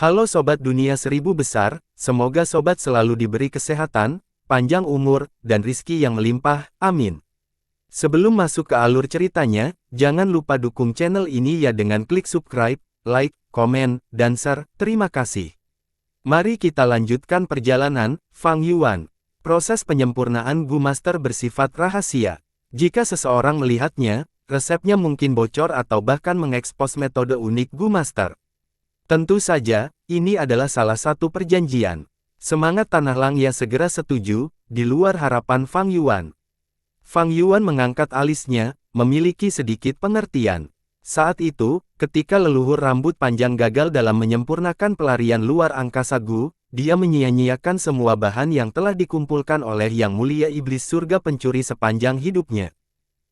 Halo Sobat Dunia Seribu Besar, semoga Sobat selalu diberi kesehatan, panjang umur, dan rizki yang melimpah, amin. Sebelum masuk ke alur ceritanya, jangan lupa dukung channel ini ya dengan klik subscribe, like, komen, dan share, terima kasih. Mari kita lanjutkan perjalanan, Fang Yuan. Proses penyempurnaan Gu Master bersifat rahasia. Jika seseorang melihatnya, resepnya mungkin bocor atau bahkan mengekspos metode unik Gu Master. Tentu saja, ini adalah salah satu perjanjian. Semangat Tanah Langya segera setuju, di luar harapan Fang Yuan. Fang Yuan mengangkat alisnya, memiliki sedikit pengertian. Saat itu, ketika leluhur rambut panjang gagal dalam menyempurnakan pelarian luar angkasa Gu, dia menyia-nyiakan semua bahan yang telah dikumpulkan oleh Yang Mulia Iblis Surga Pencuri sepanjang hidupnya.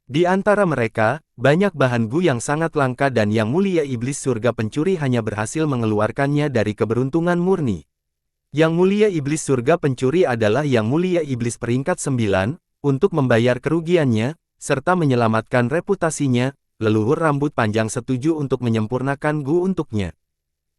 Di antara mereka, banyak bahan Gu yang sangat langka dan Yang Mulia Iblis Surga Pencuri hanya berhasil mengeluarkannya dari keberuntungan murni. Yang Mulia Iblis Surga Pencuri adalah Yang Mulia Iblis peringkat 9, untuk membayar kerugiannya, serta menyelamatkan reputasinya, leluhur rambut panjang setuju untuk menyempurnakan Gu untuknya.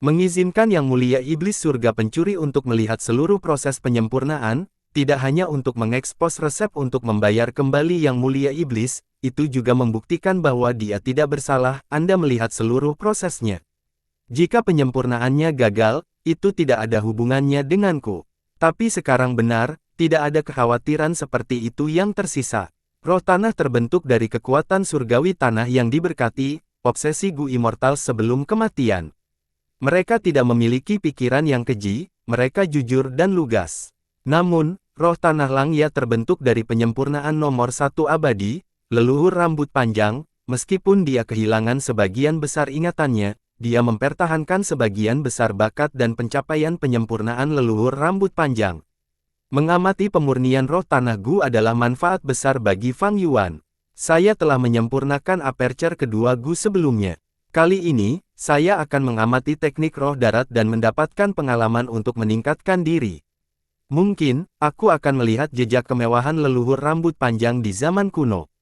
Mengizinkan Yang Mulia Iblis Surga Pencuri untuk melihat seluruh proses penyempurnaan, tidak hanya untuk mengekspos resep untuk membayar kembali Yang Mulia Iblis, itu juga membuktikan bahwa dia tidak bersalah. Anda melihat seluruh prosesnya. Jika penyempurnaannya gagal, itu tidak ada hubungannya denganku. Tapi sekarang benar, tidak ada kekhawatiran seperti itu yang tersisa. Roh tanah terbentuk dari kekuatan surgawi tanah yang diberkati, obsesi Gu Immortal sebelum kematian. Mereka tidak memiliki pikiran yang keji, mereka jujur dan lugas. Namun, roh tanah Langya terbentuk dari penyempurnaan nomor 1 abadi, leluhur rambut panjang. Meskipun dia kehilangan sebagian besar ingatannya, dia mempertahankan sebagian besar bakat dan pencapaian penyempurnaan leluhur rambut panjang. Mengamati pemurnian roh tanah Gu adalah manfaat besar bagi Fang Yuan. Saya telah menyempurnakan aperture kedua Gu sebelumnya. Kali ini, saya akan mengamati teknik roh darat dan mendapatkan pengalaman untuk meningkatkan diri. Mungkin, aku akan melihat jejak kemewahan leluhur rambut panjang di zaman kuno.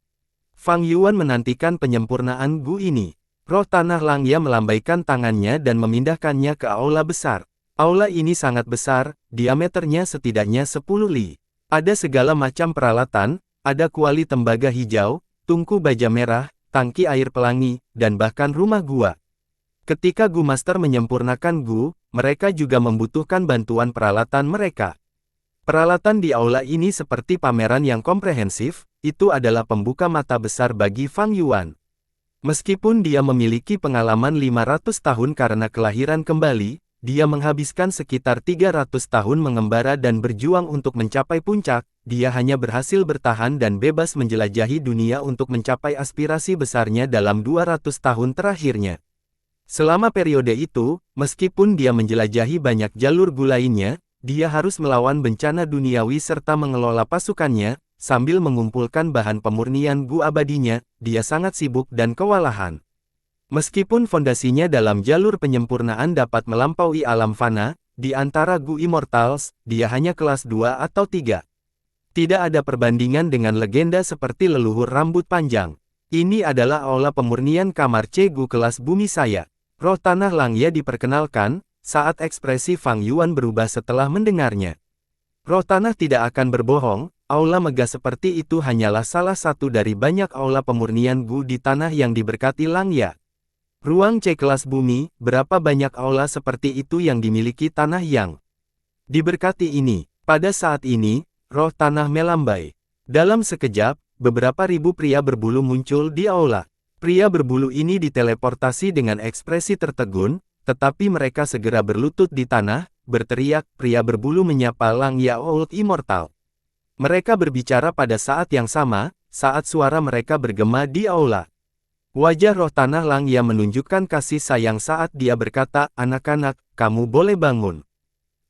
Fang Yuan menantikan penyempurnaan Gu ini. Roh tanah Langya melambaikan tangannya dan memindahkannya ke aula besar. Aula ini sangat besar, diameternya setidaknya 10 li. Ada segala macam peralatan, ada kuali tembaga hijau, tungku baja merah, tangki air pelangi, dan bahkan rumah gua. Ketika Gu Master menyempurnakan Gu, mereka juga membutuhkan bantuan peralatan mereka. Peralatan di aula ini seperti pameran yang komprehensif, itu adalah pembuka mata besar bagi Fang Yuan. Meskipun dia memiliki pengalaman 500 tahun karena kelahiran kembali, dia menghabiskan sekitar 300 tahun mengembara dan berjuang untuk mencapai puncak. Dia hanya berhasil bertahan dan bebas menjelajahi dunia untuk mencapai aspirasi besarnya dalam 200 tahun terakhirnya. Selama periode itu, meskipun dia menjelajahi banyak jalur Gu lainnya, dia harus melawan bencana duniawi serta mengelola pasukannya, sambil mengumpulkan bahan pemurnian Gu abadinya. Dia sangat sibuk dan kewalahan. Meskipun fondasinya dalam jalur penyempurnaan dapat melampaui alam fana, di antara Gu Immortals, dia hanya kelas 2 atau 3. Tidak ada perbandingan dengan legenda seperti leluhur rambut panjang. Ini adalah aula pemurnian kamar C Gu kelas bumi saya. Roh tanah Langya diperkenalkan, saat ekspresi Fang Yuan berubah setelah mendengarnya. Roh tanah tidak akan berbohong, aula megah seperti itu hanyalah salah satu dari banyak aula pemurnian Gu di tanah yang diberkati Langya. Ruang C kelas bumi, berapa banyak aula seperti itu yang dimiliki tanah yang diberkati ini? Pada saat ini, roh tanah melambai. Dalam sekejap, beberapa ribu pria berbulu muncul di aula. Pria berbulu ini diteleportasi dengan ekspresi tertegun, tetapi mereka segera berlutut di tanah, berteriak. Pria berbulu menyapa Langya Old Immortal. Mereka berbicara pada saat yang sama, saat suara mereka bergema di aula. Wajah roh tanah Langya menunjukkan kasih sayang saat dia berkata, "Anak-anak, kamu boleh bangun."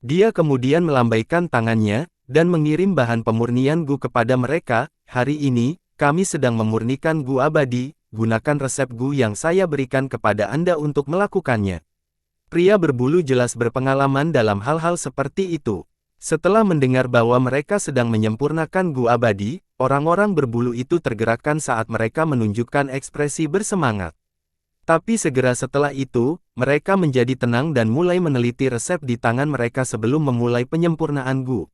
Dia kemudian melambaikan tangannya, dan mengirim bahan pemurnian Gu kepada mereka. "Hari ini, kami sedang memurnikan Gu abadi, gunakan resep Gu yang saya berikan kepada Anda untuk melakukannya." Pria berbulu jelas berpengalaman dalam hal-hal seperti itu. Setelah mendengar bahwa mereka sedang menyempurnakan Gu abadi, orang-orang berbulu itu tergerakkan saat mereka menunjukkan ekspresi bersemangat. Tapi segera setelah itu, mereka menjadi tenang dan mulai meneliti resep di tangan mereka sebelum memulai penyempurnaan Gu.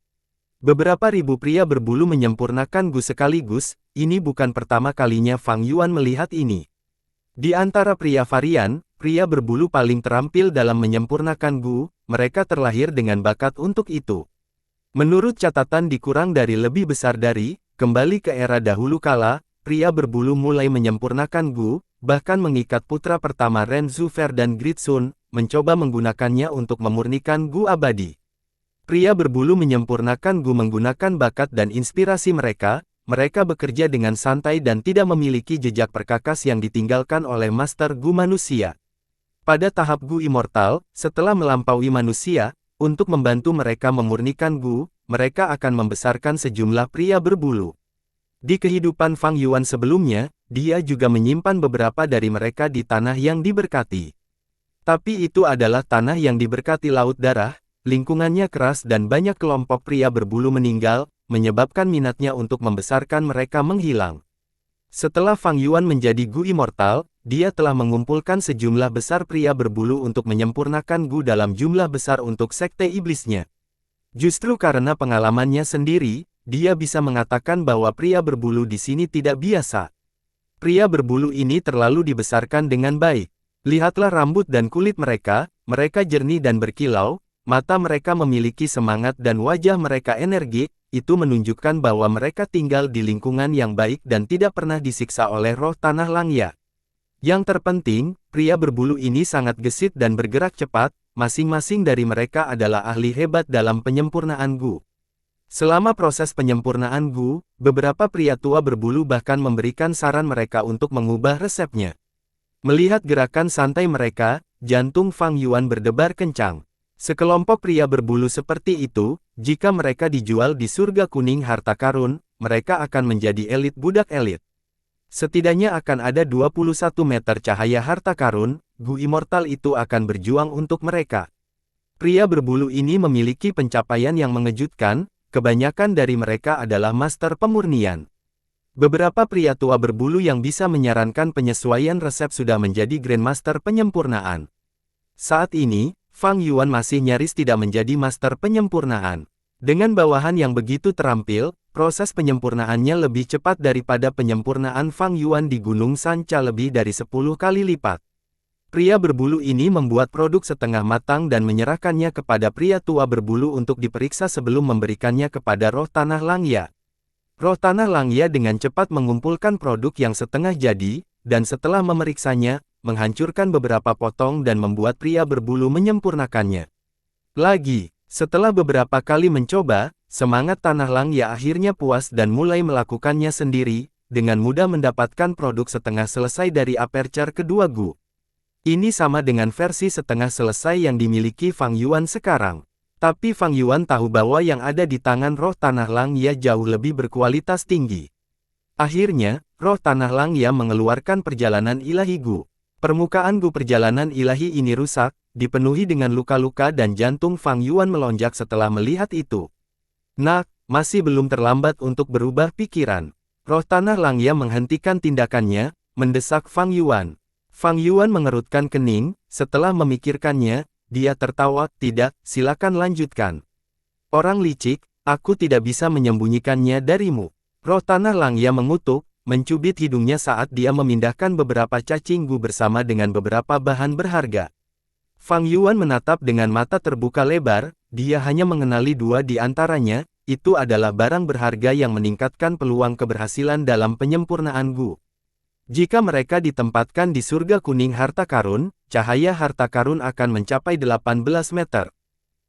Beberapa ribu pria berbulu menyempurnakan Gu sekaligus, ini bukan pertama kalinya Fang Yuan melihat ini. Di antara pria varian, pria berbulu paling terampil dalam menyempurnakan Gu, mereka terlahir dengan bakat untuk itu. Menurut catatan dikurang dari lebih besar dari, kembali ke era dahulu kala, pria berbulu mulai menyempurnakan Gu, bahkan mengikat putra pertama Ren Zufer dan Grid Sun, mencoba menggunakannya untuk memurnikan Gu abadi. Pria berbulu menyempurnakan Gu menggunakan bakat dan inspirasi mereka bekerja dengan santai dan tidak memiliki jejak perkakas yang ditinggalkan oleh Master Gu manusia. Pada tahap Gu Immortal, setelah melampaui manusia, untuk membantu mereka memurnikan Gu, mereka akan membesarkan sejumlah pria berbulu. Di kehidupan Fang Yuan sebelumnya, dia juga menyimpan beberapa dari mereka di tanah yang diberkati. Tapi itu adalah tanah yang diberkati laut darah, lingkungannya keras dan banyak kelompok pria berbulu meninggal, menyebabkan minatnya untuk membesarkan mereka menghilang. Setelah Fang Yuan menjadi Gu Immortal, dia telah mengumpulkan sejumlah besar pria berbulu untuk menyempurnakan Gu dalam jumlah besar untuk sekte iblisnya. Justru karena pengalamannya sendiri, dia bisa mengatakan bahwa pria berbulu di sini tidak biasa. Pria berbulu ini terlalu dibesarkan dengan baik. Lihatlah rambut dan kulit mereka jernih dan berkilau, mata mereka memiliki semangat dan wajah mereka energik, itu menunjukkan bahwa mereka tinggal di lingkungan yang baik dan tidak pernah disiksa oleh roh tanah Langya. Yang terpenting, pria berbulu ini sangat gesit dan bergerak cepat, masing-masing dari mereka adalah ahli hebat dalam penyempurnaan Gu. Selama proses penyempurnaan Gu, beberapa pria tua berbulu bahkan memberikan saran mereka untuk mengubah resepnya. Melihat gerakan santai mereka, jantung Fang Yuan berdebar kencang. Sekelompok pria berbulu seperti itu, jika mereka dijual di surga kuning harta karun, mereka akan menjadi elit budak elit. Setidaknya akan ada 21 meter cahaya harta karun, Gu Immortal itu akan berjuang untuk mereka. Pria berbulu ini memiliki pencapaian yang mengejutkan, kebanyakan dari mereka adalah master pemurnian. Beberapa pria tua berbulu yang bisa menyarankan penyesuaian resep sudah menjadi Grandmaster penyempurnaan. Saat ini, Fang Yuan masih nyaris tidak menjadi master penyempurnaan. Dengan bawahan yang begitu terampil, proses penyempurnaannya lebih cepat daripada penyempurnaan Fang Yuan di Gunung Sanca lebih dari 10 kali lipat. Pria berbulu ini membuat produk setengah matang dan menyerahkannya kepada pria tua berbulu untuk diperiksa sebelum memberikannya kepada roh tanah Langya. Roh tanah Langya dengan cepat mengumpulkan produk yang setengah jadi, dan setelah memeriksanya, menghancurkan beberapa potong dan membuat pria berbulu menyempurnakannya. Lagi, setelah beberapa kali mencoba, semangat tanah Langya akhirnya puas dan mulai melakukannya sendiri, dengan mudah mendapatkan produk setengah selesai dari aperture kedua Gu. Ini sama dengan versi setengah selesai yang dimiliki Fang Yuan sekarang. Tapi Fang Yuan tahu bahwa yang ada di tangan roh tanah Langya jauh lebih berkualitas tinggi. Akhirnya, roh tanah Langya mengeluarkan perjalanan ilahi Gu. Permukaan Gu perjalanan ilahi ini rusak, dipenuhi dengan luka-luka dan jantung Fang Yuan melonjak setelah melihat itu. Nak, masih belum terlambat untuk berubah pikiran. Roh tanah Langya menghentikan tindakannya, mendesak Fang Yuan. Fang Yuan mengerutkan kening, setelah memikirkannya, dia tertawa, tidak, silakan lanjutkan. Orang licik, aku tidak bisa menyembunyikannya darimu. Roh tanah Langya mengutuk, mencubit hidungnya saat dia memindahkan beberapa cacing Gu bersama dengan beberapa bahan berharga. Fang Yuan menatap dengan mata terbuka lebar, dia hanya mengenali dua di antaranya, itu adalah barang berharga yang meningkatkan peluang keberhasilan dalam penyempurnaan Gu. Jika mereka ditempatkan di surga kuning harta karun, cahaya harta karun akan mencapai 18 meter.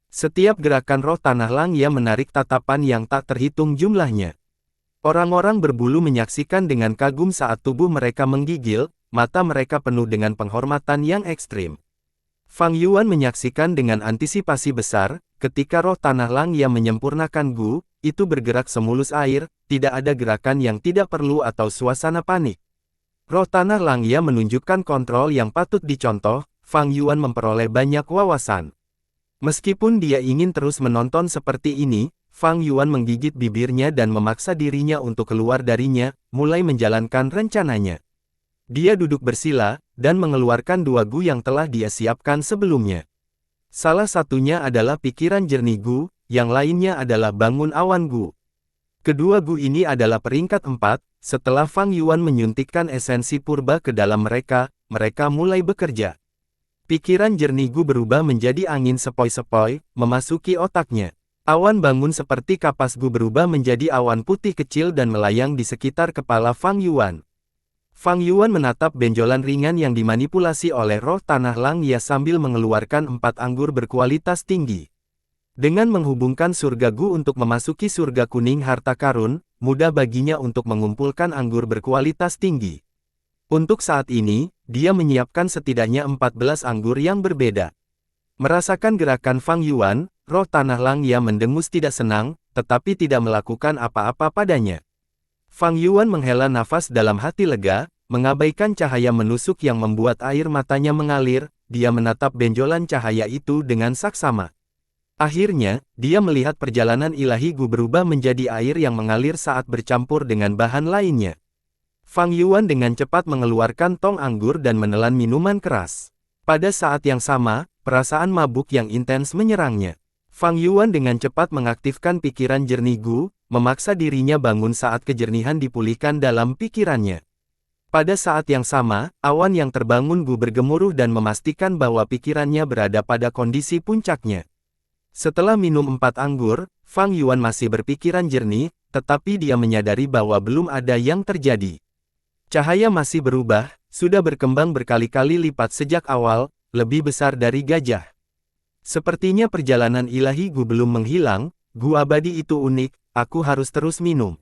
Setiap gerakan roh tanah Langya menarik tatapan yang tak terhitung jumlahnya. Orang-orang berbulu menyaksikan dengan kagum saat tubuh mereka menggigil, mata mereka penuh dengan penghormatan yang ekstrim. Fang Yuan menyaksikan dengan antisipasi besar, ketika roh tanah Langya menyempurnakan Gu, itu bergerak semulus air, tidak ada gerakan yang tidak perlu atau suasana panik. Roh tanah Langya menunjukkan kontrol yang patut dicontoh, Fang Yuan memperoleh banyak wawasan. Meskipun dia ingin terus menonton seperti ini, Fang Yuan menggigit bibirnya dan memaksa dirinya untuk keluar darinya, mulai menjalankan rencananya. Dia duduk bersila, dan mengeluarkan dua gu yang telah dia siapkan sebelumnya. Salah satunya adalah pikiran jernih gu, yang lainnya adalah bangun awan gu. Kedua gu ini adalah peringkat 4, setelah Fang Yuan menyuntikkan esensi purba ke dalam mereka, mereka mulai bekerja. Pikiran jernih gu berubah menjadi angin sepoi-sepoi, memasuki otaknya. Awan bangun seperti kapas gu berubah menjadi awan putih kecil dan melayang di sekitar kepala Fang Yuan. Fang Yuan menatap benjolan ringan yang dimanipulasi oleh roh tanah Langya sambil mengeluarkan 4 anggur berkualitas tinggi. Dengan menghubungkan surga gu untuk memasuki surga kuning harta karun, mudah baginya untuk mengumpulkan anggur berkualitas tinggi. Untuk saat ini, dia menyiapkan setidaknya 14 anggur yang berbeda. Merasakan gerakan Fang Yuan, roh tanah Langya mendengus tidak senang, tetapi tidak melakukan apa-apa padanya. Fang Yuan menghela nafas dalam hati lega, mengabaikan cahaya menusuk yang membuat air matanya mengalir, dia menatap benjolan cahaya itu dengan saksama. Akhirnya, dia melihat perjalanan ilahi gu berubah menjadi air yang mengalir saat bercampur dengan bahan lainnya. Fang Yuan dengan cepat mengeluarkan tong anggur dan menelan minuman keras. Pada saat yang sama, perasaan mabuk yang intens menyerangnya. Fang Yuan dengan cepat mengaktifkan pikiran jernih gu, memaksa dirinya bangun saat kejernihan dipulihkan dalam pikirannya. Pada saat yang sama, awan yang terbangun gu bergemuruh dan memastikan bahwa pikirannya berada pada kondisi puncaknya. Setelah minum 4 anggur, Fang Yuan masih berpikiran jernih, tetapi dia menyadari bahwa belum ada yang terjadi. Cahaya masih berubah, sudah berkembang berkali-kali lipat sejak awal, lebih besar dari gajah. Sepertinya perjalanan ilahi gu belum menghilang, gu abadi itu unik, aku harus terus minum.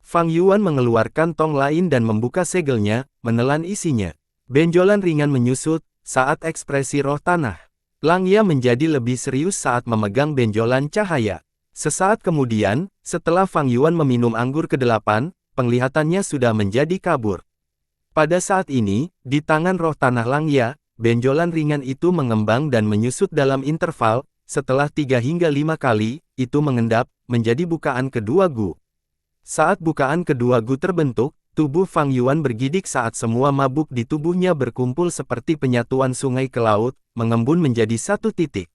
Fang Yuan mengeluarkan tong lain dan membuka segelnya, menelan isinya. Benjolan ringan menyusut, saat ekspresi roh tanah Langya menjadi lebih serius saat memegang benjolan cahaya. Sesaat kemudian, setelah Fang Yuan meminum anggur ke-8, penglihatannya sudah menjadi kabur. Pada saat ini, di tangan roh tanah Langya, benjolan ringan itu mengembang dan menyusut dalam interval, setelah 3 hingga 5 kali, itu mengendap, menjadi bukaan kedua gu. Saat bukaan kedua gu terbentuk, tubuh Fang Yuan bergidik saat semua mabuk di tubuhnya berkumpul seperti penyatuan sungai ke laut, mengembun menjadi satu titik.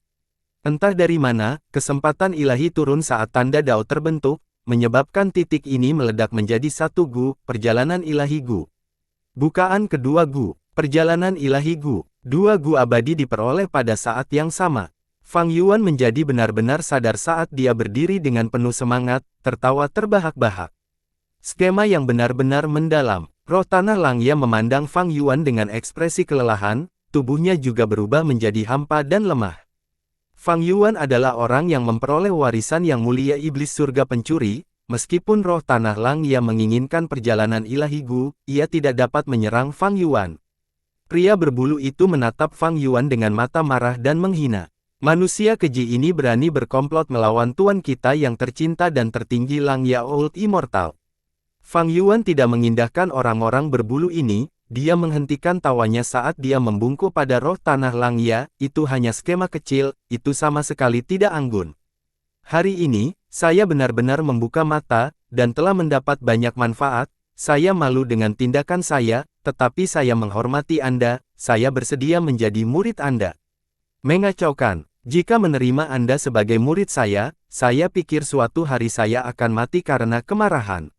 Entah dari mana, kesempatan ilahi turun saat tanda Dao terbentuk, menyebabkan titik ini meledak menjadi satu gu, perjalanan ilahi gu. Bukaan kedua gu, perjalanan ilahi gu, 2 gu abadi diperoleh pada saat yang sama. Fang Yuan menjadi benar-benar sadar saat dia berdiri dengan penuh semangat, tertawa terbahak-bahak. Skema yang benar-benar mendalam. Roh tanah Langya memandang Fang Yuan dengan ekspresi kelelahan, tubuhnya juga berubah menjadi hampa dan lemah. Fang Yuan adalah orang yang memperoleh warisan yang mulia iblis surga pencuri, meskipun roh tanah Langya menginginkan perjalanan ilahi gu, ia tidak dapat menyerang Fang Yuan. Pria berbulu itu menatap Fang Yuan dengan mata marah dan menghina. Manusia keji ini berani berkomplot melawan tuan kita yang tercinta dan tertinggi Langya Old Immortal. Fang Yuan tidak mengindahkan orang-orang berbulu ini, dia menghentikan tawanya saat dia membungkuk pada roh tanah Langya, itu hanya skema kecil, itu sama sekali tidak anggun. Hari ini, saya benar-benar membuka mata, dan telah mendapat banyak manfaat, saya malu dengan tindakan saya, tetapi saya menghormati Anda, saya bersedia menjadi murid Anda. Mengacaukan, jika menerima Anda sebagai murid saya pikir suatu hari saya akan mati karena kemarahan.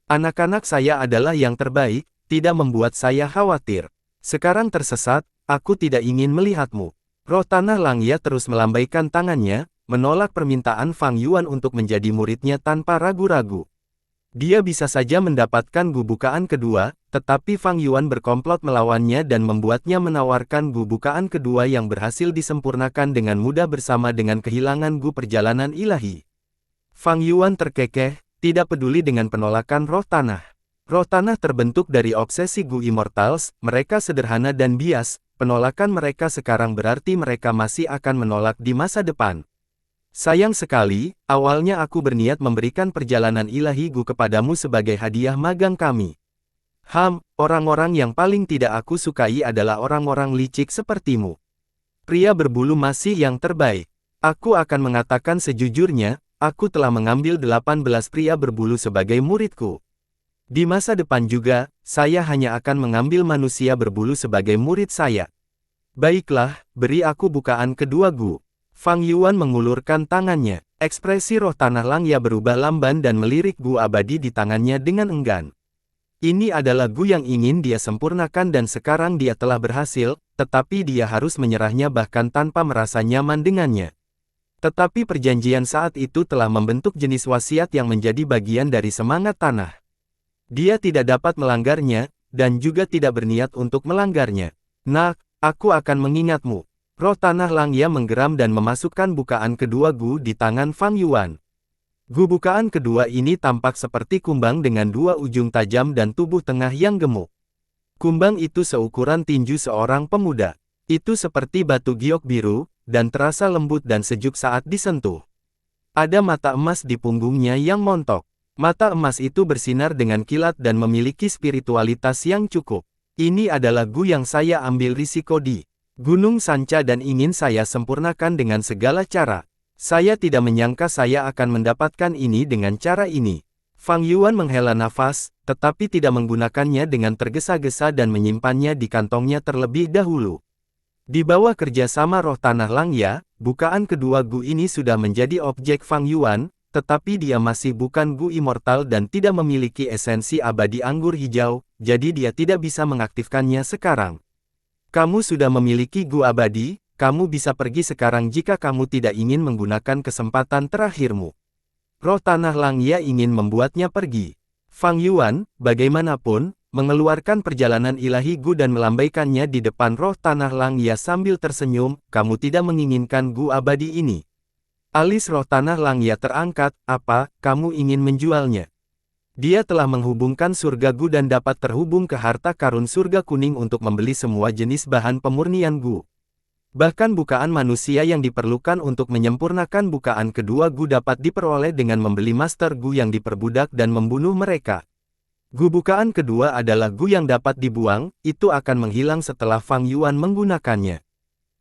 Anak-anak saya adalah yang terbaik, tidak membuat saya khawatir. Sekarang tersesat, aku tidak ingin melihatmu. Roh tanah Langya terus melambaikan tangannya, menolak permintaan Fang Yuan untuk menjadi muridnya tanpa ragu-ragu. Dia bisa saja mendapatkan gu bukaan kedua, tetapi Fang Yuan berkomplot melawannya dan membuatnya menawarkan gu bukaan kedua yang berhasil disempurnakan dengan mudah bersama dengan kehilangan gu perjalanan ilahi. Fang Yuan terkekeh, tidak peduli dengan penolakan roh tanah. Roh tanah terbentuk dari obsesi gu immortals, mereka sederhana dan bias, penolakan mereka sekarang berarti mereka masih akan menolak di masa depan. Sayang sekali, awalnya aku berniat memberikan perjalanan ilahi gu kepadamu sebagai hadiah magang kami. Orang-orang yang paling tidak aku sukai adalah orang-orang licik sepertimu. Pria berbulu masih yang terbaik. Aku akan mengatakan sejujurnya, aku telah mengambil 18 pria berbulu sebagai muridku. Di masa depan juga, saya hanya akan mengambil manusia berbulu sebagai murid saya. Baiklah, beri aku bukaan kedua Gu. Fang Yuan mengulurkan tangannya. Ekspresi roh tanah Langya berubah lamban dan melirik Gu abadi di tangannya dengan enggan. Ini adalah Gu yang ingin dia sempurnakan dan sekarang dia telah berhasil, tetapi dia harus menyerahnya bahkan tanpa merasa nyaman dengannya. Tetapi perjanjian saat itu telah membentuk jenis wasiat yang menjadi bagian dari semangat tanah. Dia tidak dapat melanggarnya, dan juga tidak berniat untuk melanggarnya. Nak, aku akan mengingatmu. Roh tanah Langya menggeram dan memasukkan bukaan kedua Gu di tangan Fang Yuan. Gu bukaan kedua ini tampak seperti kumbang dengan dua ujung tajam dan tubuh tengah yang gemuk. Kumbang itu seukuran tinju seorang pemuda. Itu seperti batu giok biru, dan terasa lembut dan sejuk saat disentuh. Ada mata emas di punggungnya yang montok. Mata emas itu bersinar dengan kilat dan memiliki spiritualitas yang cukup. Ini adalah Gu yang saya ambil risiko di Gunung Sanca dan ingin saya sempurnakan dengan segala cara. Saya tidak menyangka saya akan mendapatkan ini dengan cara ini. Fang Yuan menghela nafas, tetapi tidak menggunakannya dengan tergesa-gesa dan menyimpannya di kantongnya terlebih dahulu. Di bawah kerjasama roh tanah Langya, bukaan kedua Gu ini sudah menjadi objek Fang Yuan, tetapi dia masih bukan Gu immortal dan tidak memiliki esensi abadi anggur hijau, jadi dia tidak bisa mengaktifkannya sekarang. Kamu sudah memiliki Gu abadi, kamu bisa pergi sekarang jika kamu tidak ingin menggunakan kesempatan terakhirmu. Roh tanah Langya ingin membuatnya pergi. Fang Yuan, bagaimanapun, mengeluarkan perjalanan ilahi Gu dan melambaikannya di depan roh tanah Langya sambil tersenyum, kamu tidak menginginkan Gu abadi ini. Alis roh tanah Langya terangkat, apa, kamu ingin menjualnya? Dia telah menghubungkan surga Gu dan dapat terhubung ke harta karun surga kuning untuk membeli semua jenis bahan pemurnian Gu. Bahkan bukaan manusia yang diperlukan untuk menyempurnakan bukaan kedua Gu dapat diperoleh dengan membeli master Gu yang diperbudak dan membunuh mereka. Gu bukaan kedua adalah Gu yang dapat dibuang, itu akan menghilang setelah Fang Yuan menggunakannya.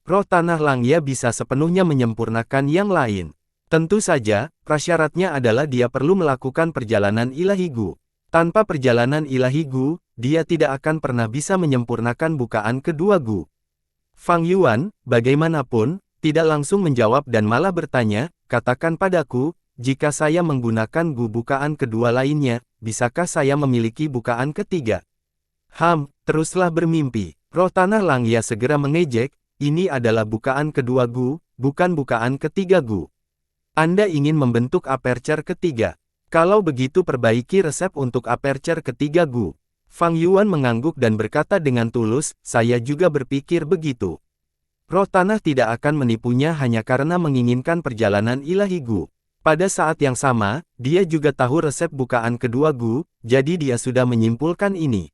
Roh tanah Langya bisa sepenuhnya menyempurnakan yang lain. Tentu saja, prasyaratnya adalah dia perlu melakukan perjalanan ilahi Gu. Tanpa perjalanan ilahi Gu, dia tidak akan pernah bisa menyempurnakan bukaan kedua Gu. Fang Yuan, bagaimanapun, tidak langsung menjawab dan malah bertanya, katakan padaku, jika saya menggunakan Gu bukaan kedua lainnya, bisakah saya memiliki bukaan ketiga? Teruslah bermimpi. Roh tanah Langya segera mengejek, ini adalah bukaan kedua Gu, bukan bukaan ketiga Gu. Anda ingin membentuk aperture ketiga. Kalau begitu perbaiki resep untuk aperture ketiga Gu. Fang Yuan mengangguk dan berkata dengan tulus, saya juga berpikir begitu. Roh tanah tidak akan menipunya hanya karena menginginkan perjalanan ilahi Gu. Pada saat yang sama, dia juga tahu resep bukaan kedua Gu, jadi dia sudah menyimpulkan ini.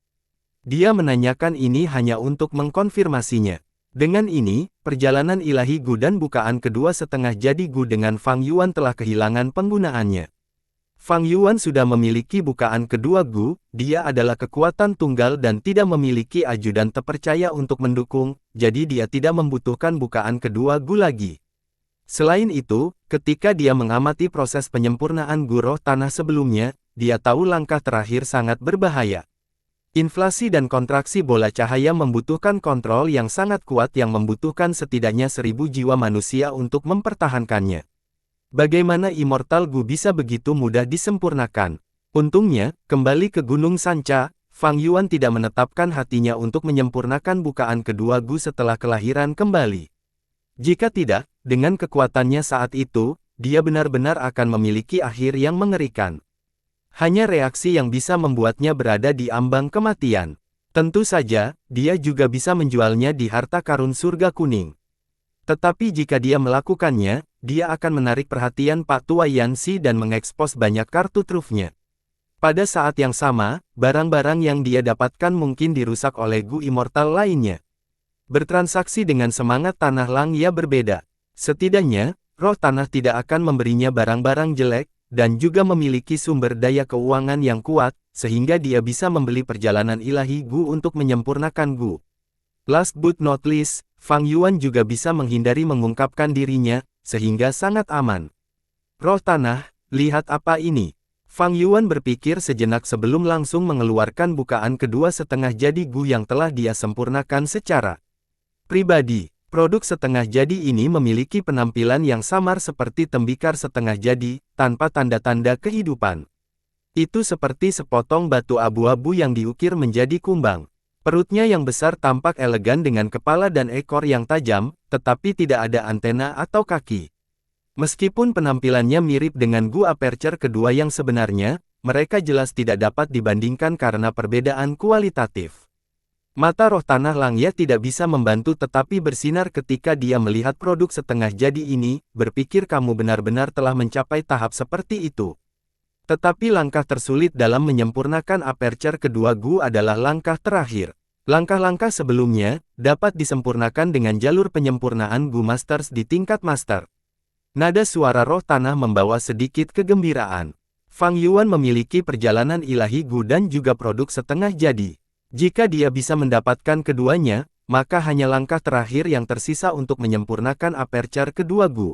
Dia menanyakan ini hanya untuk mengkonfirmasinya. Dengan ini, perjalanan ilahi Gu dan bukaan kedua setengah jadi Gu dengan Fang Yuan telah kehilangan penggunaannya. Fang Yuan sudah memiliki bukaan kedua Gu, dia adalah kekuatan tunggal dan tidak memiliki ajudan terpercaya untuk mendukung, jadi dia tidak membutuhkan bukaan kedua Gu lagi. Selain itu, ketika dia mengamati proses penyempurnaan Gu roh tanah sebelumnya, dia tahu langkah terakhir sangat berbahaya. Inflasi dan kontraksi bola cahaya membutuhkan kontrol yang sangat kuat yang membutuhkan setidaknya 1000 jiwa manusia untuk mempertahankannya. Bagaimana Immortal Gu bisa begitu mudah disempurnakan? Untungnya, kembali ke Gunung Sanca, Fang Yuan tidak menetapkan hatinya untuk menyempurnakan bukaan kedua Gu setelah kelahiran kembali. Jika tidak, dengan kekuatannya saat itu, dia benar-benar akan memiliki akhir yang mengerikan. Hanya reaksi yang bisa membuatnya berada di ambang kematian. Tentu saja, dia juga bisa menjualnya di harta karun surga kuning. Tetapi jika dia melakukannya, dia akan menarik perhatian Pak Tua Yanxi dan mengekspos banyak kartu trufnya. Pada saat yang sama, barang-barang yang dia dapatkan mungkin dirusak oleh Gu immortal lainnya. Bertransaksi dengan semangat tanah Langya berbeda. Setidaknya, roh tanah tidak akan memberinya barang-barang jelek, dan juga memiliki sumber daya keuangan yang kuat, sehingga dia bisa membeli perjalanan ilahi Gu untuk menyempurnakan Gu. Last but not least, Fang Yuan juga bisa menghindari mengungkapkan dirinya, sehingga sangat aman. Roh tanah, lihat apa ini. Fang Yuan berpikir sejenak sebelum langsung mengeluarkan bukaan kedua setengah jadi Gu yang telah dia sempurnakan secara pribadi. Produk setengah jadi ini memiliki penampilan yang samar seperti tembikar setengah jadi, tanpa tanda-tanda kehidupan. Itu seperti sepotong batu abu-abu yang diukir menjadi kumbang. Perutnya yang besar tampak elegan dengan kepala dan ekor yang tajam, tetapi tidak ada antena atau kaki. Meskipun penampilannya mirip dengan Gu Aperture kedua yang sebenarnya, mereka jelas tidak dapat dibandingkan karena perbedaan kualitatif. Mata roh tanah Langya tidak bisa membantu tetapi bersinar ketika dia melihat produk setengah jadi ini, berpikir kamu benar-benar telah mencapai tahap seperti itu. Tetapi langkah tersulit dalam menyempurnakan aperture kedua Gu adalah langkah terakhir. Langkah-langkah sebelumnya, dapat disempurnakan dengan jalur penyempurnaan Gu Masters di tingkat Master. Nada suara roh tanah membawa sedikit kegembiraan. Fang Yuan memiliki perjalanan ilahi Gu dan juga produk setengah jadi. Jika dia bisa mendapatkan keduanya, maka hanya langkah terakhir yang tersisa untuk menyempurnakan aperture kedua Gu.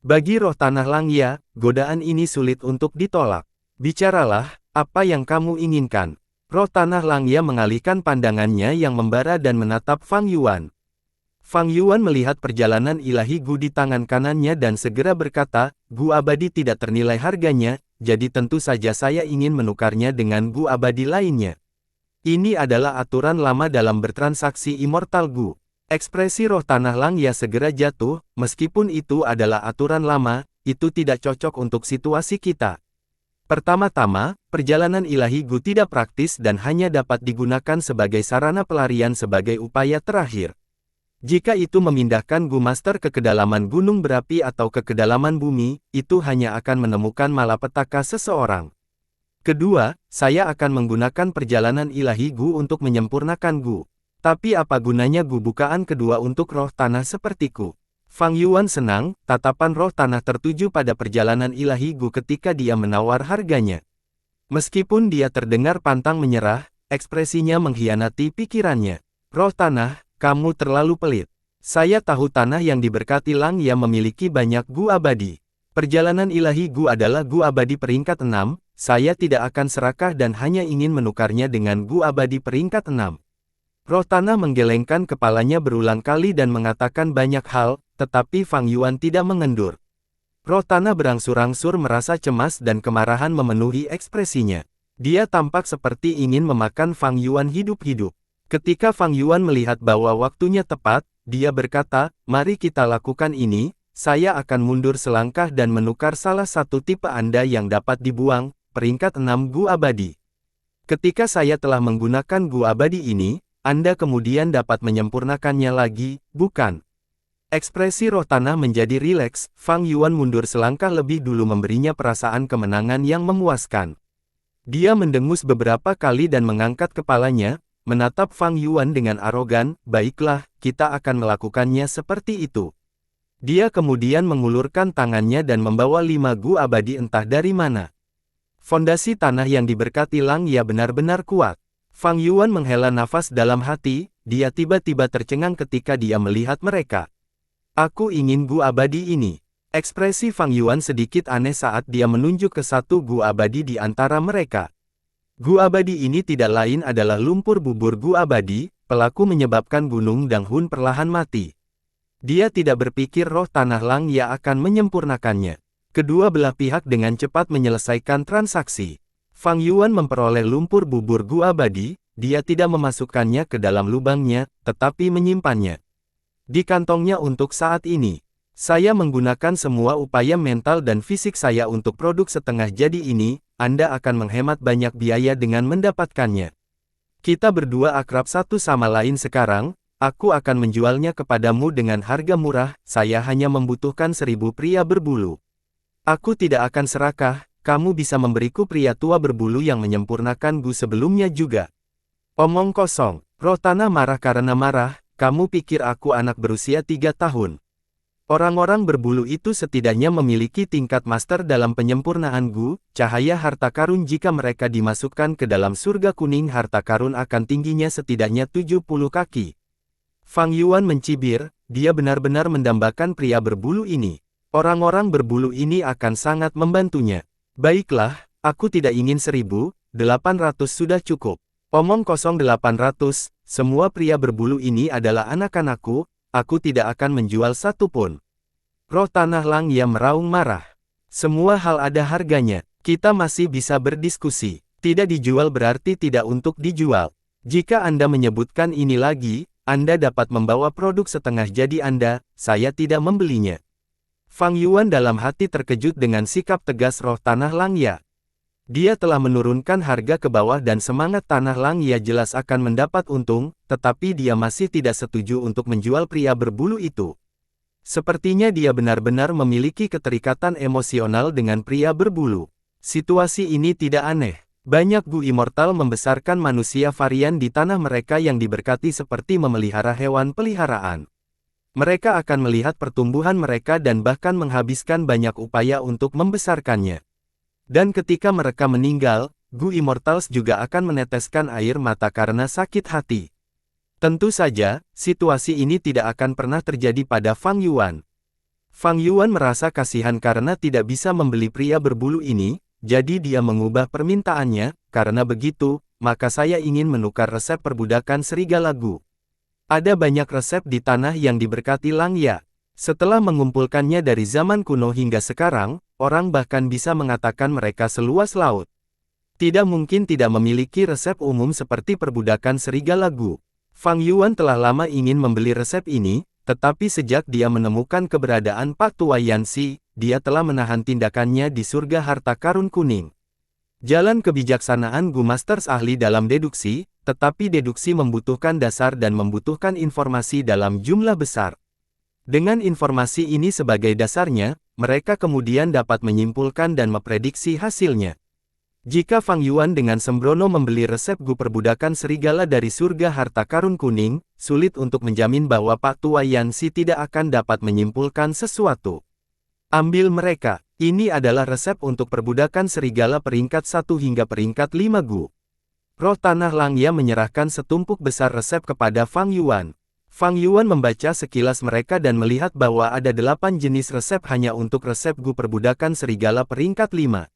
Bagi roh tanah Langya, godaan ini sulit untuk ditolak. Bicaralah, apa yang kamu inginkan? Roh tanah Langya mengalihkan pandangannya yang membara dan menatap Fang Yuan. Fang Yuan melihat perjalanan ilahi Gu di tangan kanannya dan segera berkata, Gu abadi tidak ternilai harganya, jadi tentu saja saya ingin menukarnya dengan Gu abadi lainnya. Ini adalah aturan lama dalam bertransaksi Immortal Gu. Ekspresi roh tanah Langya segera jatuh, meskipun itu adalah aturan lama, itu tidak cocok untuk situasi kita. Pertama-tama, perjalanan ilahi Gu tidak praktis dan hanya dapat digunakan sebagai sarana pelarian sebagai upaya terakhir. Jika itu memindahkan Gu Master ke kedalaman gunung berapi atau ke kedalaman bumi, itu hanya akan menemukan malapetaka seseorang. Kedua, saya akan menggunakan perjalanan ilahi Gu untuk menyempurnakan Gu. Tapi apa gunanya Gu bukaan kedua untuk roh tanah sepertiku? Fang Yuan senang, tatapan roh tanah tertuju pada perjalanan ilahi Gu ketika dia menawar harganya. Meskipun dia terdengar pantang menyerah, ekspresinya mengkhianati pikirannya. Roh tanah, kamu terlalu pelit. Saya tahu tanah yang diberkati Langya memiliki banyak Gu abadi. Perjalanan ilahi Gu adalah Gu abadi peringkat 6, saya tidak akan serakah dan hanya ingin menukarnya dengan Gu abadi peringkat 6. Roh tanah menggelengkan kepalanya berulang kali dan mengatakan banyak hal, tetapi Fang Yuan tidak mengendur. Roh tanah berangsur-angsur merasa cemas dan kemarahan memenuhi ekspresinya. Dia tampak seperti ingin memakan Fang Yuan hidup-hidup. Ketika Fang Yuan melihat bahwa waktunya tepat, dia berkata, mari kita lakukan ini, saya akan mundur selangkah dan menukar salah satu tipe Anda yang dapat dibuang, peringkat 6 Gu abadi. Ketika saya telah menggunakan Gu abadi ini, Anda kemudian dapat menyempurnakannya lagi, bukan? Ekspresi roh tanah menjadi rileks, Fang Yuan mundur selangkah lebih dulu memberinya perasaan kemenangan yang memuaskan. Dia mendengus beberapa kali dan mengangkat kepalanya, menatap Fang Yuan dengan arogan, baiklah, kita akan melakukannya seperti itu. Dia kemudian mengulurkan tangannya dan membawa 5 Gu abadi entah dari mana. Fondasi tanah yang diberkati Langya benar-benar kuat. Fang Yuan menghela nafas dalam hati, dia tiba-tiba tercengang ketika dia melihat mereka. Aku ingin Gu abadi ini. Ekspresi Fang Yuan sedikit aneh saat dia menunjuk ke satu Gu abadi di antara mereka. Gu abadi ini tidak lain adalah lumpur bubur Gu abadi, pelaku menyebabkan Gunung Danghun perlahan mati. Dia tidak berpikir roh tanah Langya akan menyempurnakannya. Kedua belah pihak dengan cepat menyelesaikan transaksi. Fang Yuan memperoleh lumpur bubur Gu abadi, dia tidak memasukkannya ke dalam lubangnya, tetapi menyimpannya di kantongnya untuk saat ini. Saya menggunakan semua upaya mental dan fisik saya untuk produk setengah jadi ini, Anda akan menghemat banyak biaya dengan mendapatkannya. Kita berdua akrab satu sama lain sekarang, aku akan menjualnya kepadamu dengan harga murah, saya hanya membutuhkan 1000 pria berbulu. Aku tidak akan serakah, kamu bisa memberiku pria tua berbulu yang menyempurnakan Gu sebelumnya juga. Omong kosong, roh tanah marah karena marah, kamu pikir aku anak berusia 3 tahun. Orang-orang berbulu itu setidaknya memiliki tingkat master dalam penyempurnaan Gu, cahaya harta karun jika mereka dimasukkan ke dalam surga kuning harta karun akan tingginya setidaknya 70 kaki. Fang Yuan mencibir, dia benar-benar mendambakan pria berbulu ini. Orang-orang berbulu ini akan sangat membantunya. Baiklah, Aku tidak ingin 1.800 sudah cukup. Omong kosong 800, semua pria berbulu ini adalah anak-anakku, aku tidak akan menjual satu pun. Roh Tanah Langya meraung marah. Semua hal ada harganya, kita masih bisa berdiskusi. Tidak dijual berarti tidak untuk dijual. Jika Anda menyebutkan ini lagi, Anda dapat membawa produk setengah jadi Anda, saya tidak membelinya. Fang Yuan dalam hati terkejut dengan sikap tegas roh Tanah Langya. Dia telah menurunkan harga ke bawah dan semangat Tanah Langya jelas akan mendapat untung, tetapi dia masih tidak setuju untuk menjual pria berbulu itu. Sepertinya dia benar-benar memiliki keterikatan emosional dengan pria berbulu. Situasi ini tidak aneh. Banyak Gu Immortal membesarkan manusia varian di tanah mereka yang diberkati seperti memelihara hewan peliharaan. Mereka akan melihat pertumbuhan mereka dan bahkan menghabiskan banyak upaya untuk membesarkannya. Dan ketika mereka meninggal, Gu Immortals juga akan meneteskan air mata karena sakit hati. Tentu saja, situasi ini tidak akan pernah terjadi pada Fang Yuan. Fang Yuan merasa kasihan karena tidak bisa membeli pria berbulu ini, jadi dia mengubah permintaannya, karena begitu, maka saya ingin menukar resep perbudakan serigala Gu. Ada banyak resep di tanah yang diberkati Langya. Setelah mengumpulkannya dari zaman kuno hingga sekarang, orang bahkan bisa mengatakan mereka seluas laut. Tidak mungkin tidak memiliki resep umum seperti perbudakan serigala Gu. Fang Yuan telah lama ingin membeli resep ini, tetapi sejak dia menemukan keberadaan Pak Tua Yanxi, dia telah menahan tindakannya di surga harta karun kuning. Jalan kebijaksanaan Gu Masters ahli dalam deduksi, tetapi deduksi membutuhkan dasar dan membutuhkan informasi dalam jumlah besar. Dengan informasi ini sebagai dasarnya, mereka kemudian dapat menyimpulkan dan memprediksi hasilnya. Jika Fang Yuan dengan sembrono membeli resep Gu perbudakan serigala dari surga harta karun kuning, sulit untuk menjamin bahwa Pak Tua Yanxi tidak akan dapat menyimpulkan sesuatu. Ambil mereka, ini adalah resep untuk perbudakan serigala peringkat 1 hingga peringkat 5 Gu. Roh Tanah Langya menyerahkan setumpuk besar resep kepada Fang Yuan. Fang Yuan membaca sekilas mereka dan melihat bahwa ada 8 jenis resep hanya untuk resep Gu perbudakan serigala peringkat 5.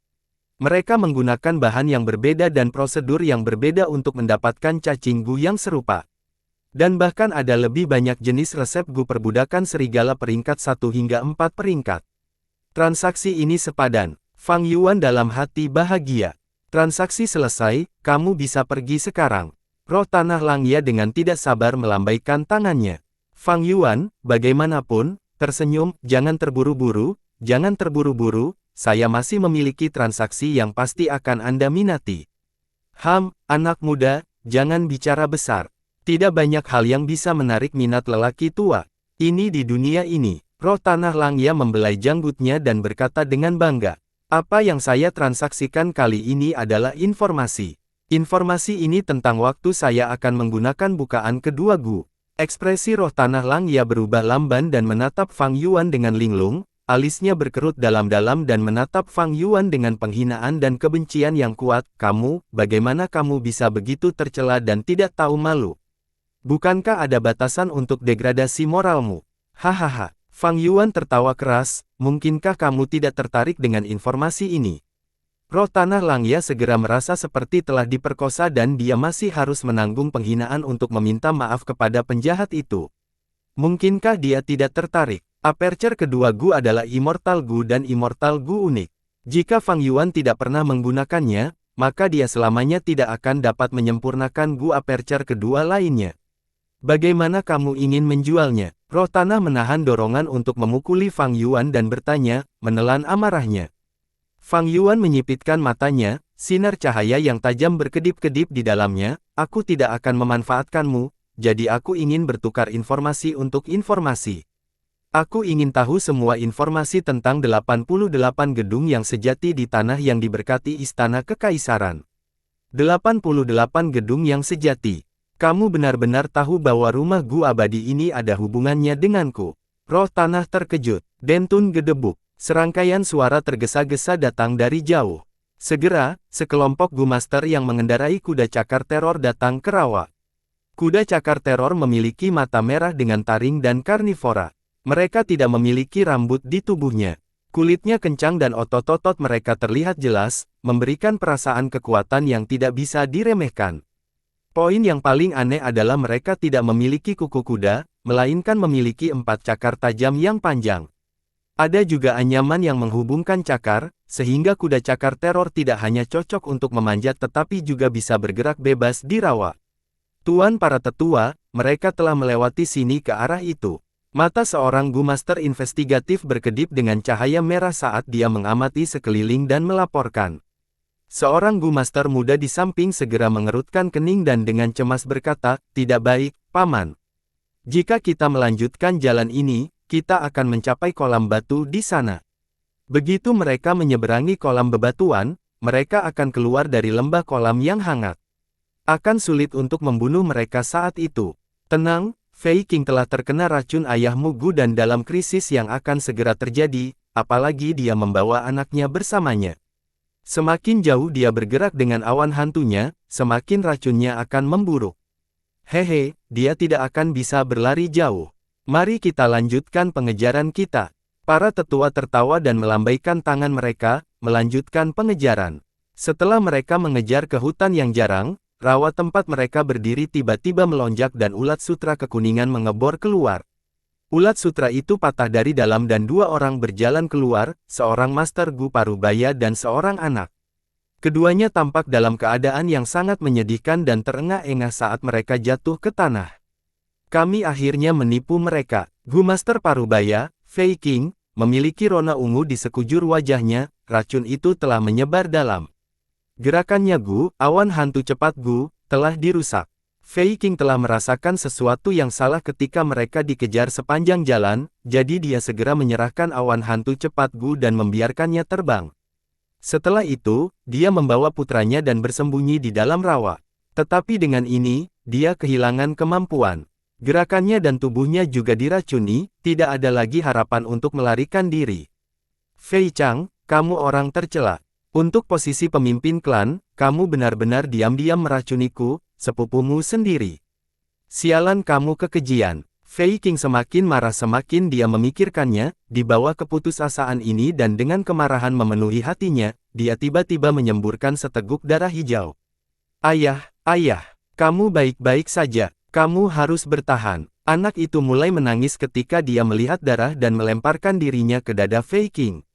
Mereka menggunakan bahan yang berbeda dan prosedur yang berbeda untuk mendapatkan cacing Gu yang serupa. Dan bahkan ada lebih banyak jenis resep Gu perbudakan serigala peringkat 1 hingga 4 peringkat. Transaksi ini sepadan. Fang Yuan dalam hati bahagia. Transaksi selesai, kamu bisa pergi sekarang. Roh Tanah Langya dengan tidak sabar melambaikan tangannya. Fang Yuan, bagaimanapun, tersenyum, jangan terburu-buru, saya masih memiliki transaksi yang pasti akan Anda minati. Anak muda, jangan bicara besar. Tidak banyak hal yang bisa menarik minat lelaki tua. Ini di dunia ini. Roh Tanah Langya membelai janggutnya dan berkata dengan bangga. Apa yang saya transaksikan kali ini adalah informasi. Informasi ini tentang waktu saya akan menggunakan bukaan kedua Gu. Ekspresi roh Tanah Langya berubah lamban dan menatap Fang Yuan dengan linglung, alisnya berkerut dalam-dalam dan menatap Fang Yuan dengan penghinaan dan kebencian yang kuat. Kamu, bagaimana kamu bisa begitu tercela dan tidak tahu malu? Bukankah ada batasan untuk degradasi moralmu? Hahaha. Fang Yuan tertawa keras, mungkinkah kamu tidak tertarik dengan informasi ini? Roh Tanah Langya segera merasa seperti telah diperkosa dan dia masih harus menanggung penghinaan untuk meminta maaf kepada penjahat itu. Mungkinkah dia tidak tertarik? Aperture kedua Gu adalah Immortal Gu dan Immortal Gu unik. Jika Fang Yuan tidak pernah menggunakannya, maka dia selamanya tidak akan dapat menyempurnakan Gu Aperture kedua lainnya. Bagaimana kamu ingin menjualnya? Roh Tanah menahan dorongan untuk memukuli Fang Yuan dan bertanya, menelan amarahnya. Fang Yuan menyipitkan matanya, sinar cahaya yang tajam berkedip-kedip di dalamnya, aku tidak akan memanfaatkanmu, jadi aku ingin bertukar informasi untuk informasi. Aku ingin tahu semua informasi tentang 88 gedung yang sejati di tanah yang diberkati Istana Kekaisaran. 88 gedung yang sejati. Kamu benar-benar tahu bahwa rumah Gu abadi ini ada hubungannya denganku. Roh Tanah terkejut. Dentun gedebuk. Serangkaian suara tergesa-gesa datang dari jauh. Segera, sekelompok Gu Master yang mengendarai kuda cakar teror datang ke rawa. Kuda cakar teror memiliki mata merah dengan taring dan karnivora. Mereka tidak memiliki rambut di tubuhnya. Kulitnya kencang dan otot-otot mereka terlihat jelas, memberikan perasaan kekuatan yang tidak bisa diremehkan. Poin yang paling aneh adalah mereka tidak memiliki kuku kuda, melainkan memiliki 4 cakar tajam yang panjang. Ada juga anyaman yang menghubungkan cakar, sehingga kuda cakar teror tidak hanya cocok untuk memanjat tetapi juga bisa bergerak bebas di rawa. Tuan para tetua, mereka telah melewati sini ke arah itu. Mata seorang Gu Master investigatif berkedip dengan cahaya merah saat dia mengamati sekeliling dan melaporkan. Seorang Gu Master muda di samping segera mengerutkan kening dan dengan cemas berkata, "Tidak baik, Paman. Jika kita melanjutkan jalan ini, kita akan mencapai kolam batu di sana. Begitu mereka menyeberangi kolam bebatuan, mereka akan keluar dari lembah kolam yang hangat. Akan sulit untuk membunuh mereka saat itu. Tenang, Fei Qing telah terkena racun ayahmu Gu dan dalam krisis yang akan segera terjadi, apalagi dia membawa anaknya bersamanya. Semakin jauh dia bergerak dengan awan hantunya, semakin racunnya akan memburuk. Hehe, dia tidak akan bisa berlari jauh. Mari kita lanjutkan pengejaran kita." Para tetua tertawa dan melambaikan tangan mereka, melanjutkan pengejaran. Setelah mereka mengejar ke hutan yang jarang, rawa tempat mereka berdiri tiba-tiba melonjak dan ulat sutra kekuningan mengebor keluar. Ulat sutra itu patah dari dalam dan 2 orang berjalan keluar, seorang Master Gu Parubaya dan seorang anak. Keduanya tampak dalam keadaan yang sangat menyedihkan dan terengah-engah saat mereka jatuh ke tanah. "Kami akhirnya menipu mereka." Gu Master Parubaya, Fei Qing, memiliki rona ungu di sekujur wajahnya, racun itu telah menyebar dalam. Gerakannya Gu, awan hantu cepat Gu, telah dirusak. Fei Qing telah merasakan sesuatu yang salah ketika mereka dikejar sepanjang jalan, jadi dia segera menyerahkan awan hantu cepat Gu dan membiarkannya terbang. Setelah itu, dia membawa putranya dan bersembunyi di dalam rawa. Tetapi dengan ini, dia kehilangan kemampuan. Gerakannya dan tubuhnya juga diracuni, tidak ada lagi harapan untuk melarikan diri. "Fei Chang, kamu orang tercela. Untuk posisi pemimpin klan, kamu benar-benar diam-diam meracuniku, sepupumu sendiri. Sialan kamu kekejian." Fei Qing semakin marah semakin dia memikirkannya, di bawah keputusasaan ini dan dengan kemarahan memenuhi hatinya, dia tiba-tiba menyemburkan seteguk darah hijau. "Ayah, ayah, kamu baik-baik saja. Kamu harus bertahan." Anak itu mulai menangis ketika dia melihat darah dan melemparkan dirinya ke dada Fei Qing.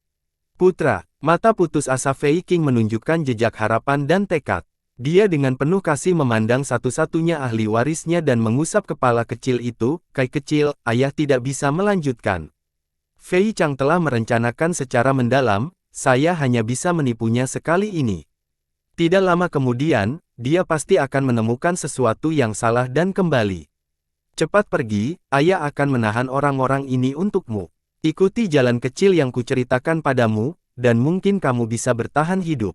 "Putra." Mata putus asa Fei Qing menunjukkan jejak harapan dan tekad. Dia dengan penuh kasih memandang satu-satunya ahli warisnya dan mengusap kepala kecil itu, "Kai kecil, ayah tidak bisa melanjutkan. Fei Chang telah merencanakan secara mendalam, saya hanya bisa menipunya sekali ini. Tidak lama kemudian, dia pasti akan menemukan sesuatu yang salah dan kembali. Cepat pergi, ayah akan menahan orang-orang ini untukmu. Ikuti jalan kecil yang kuceritakan padamu, dan mungkin kamu bisa bertahan hidup."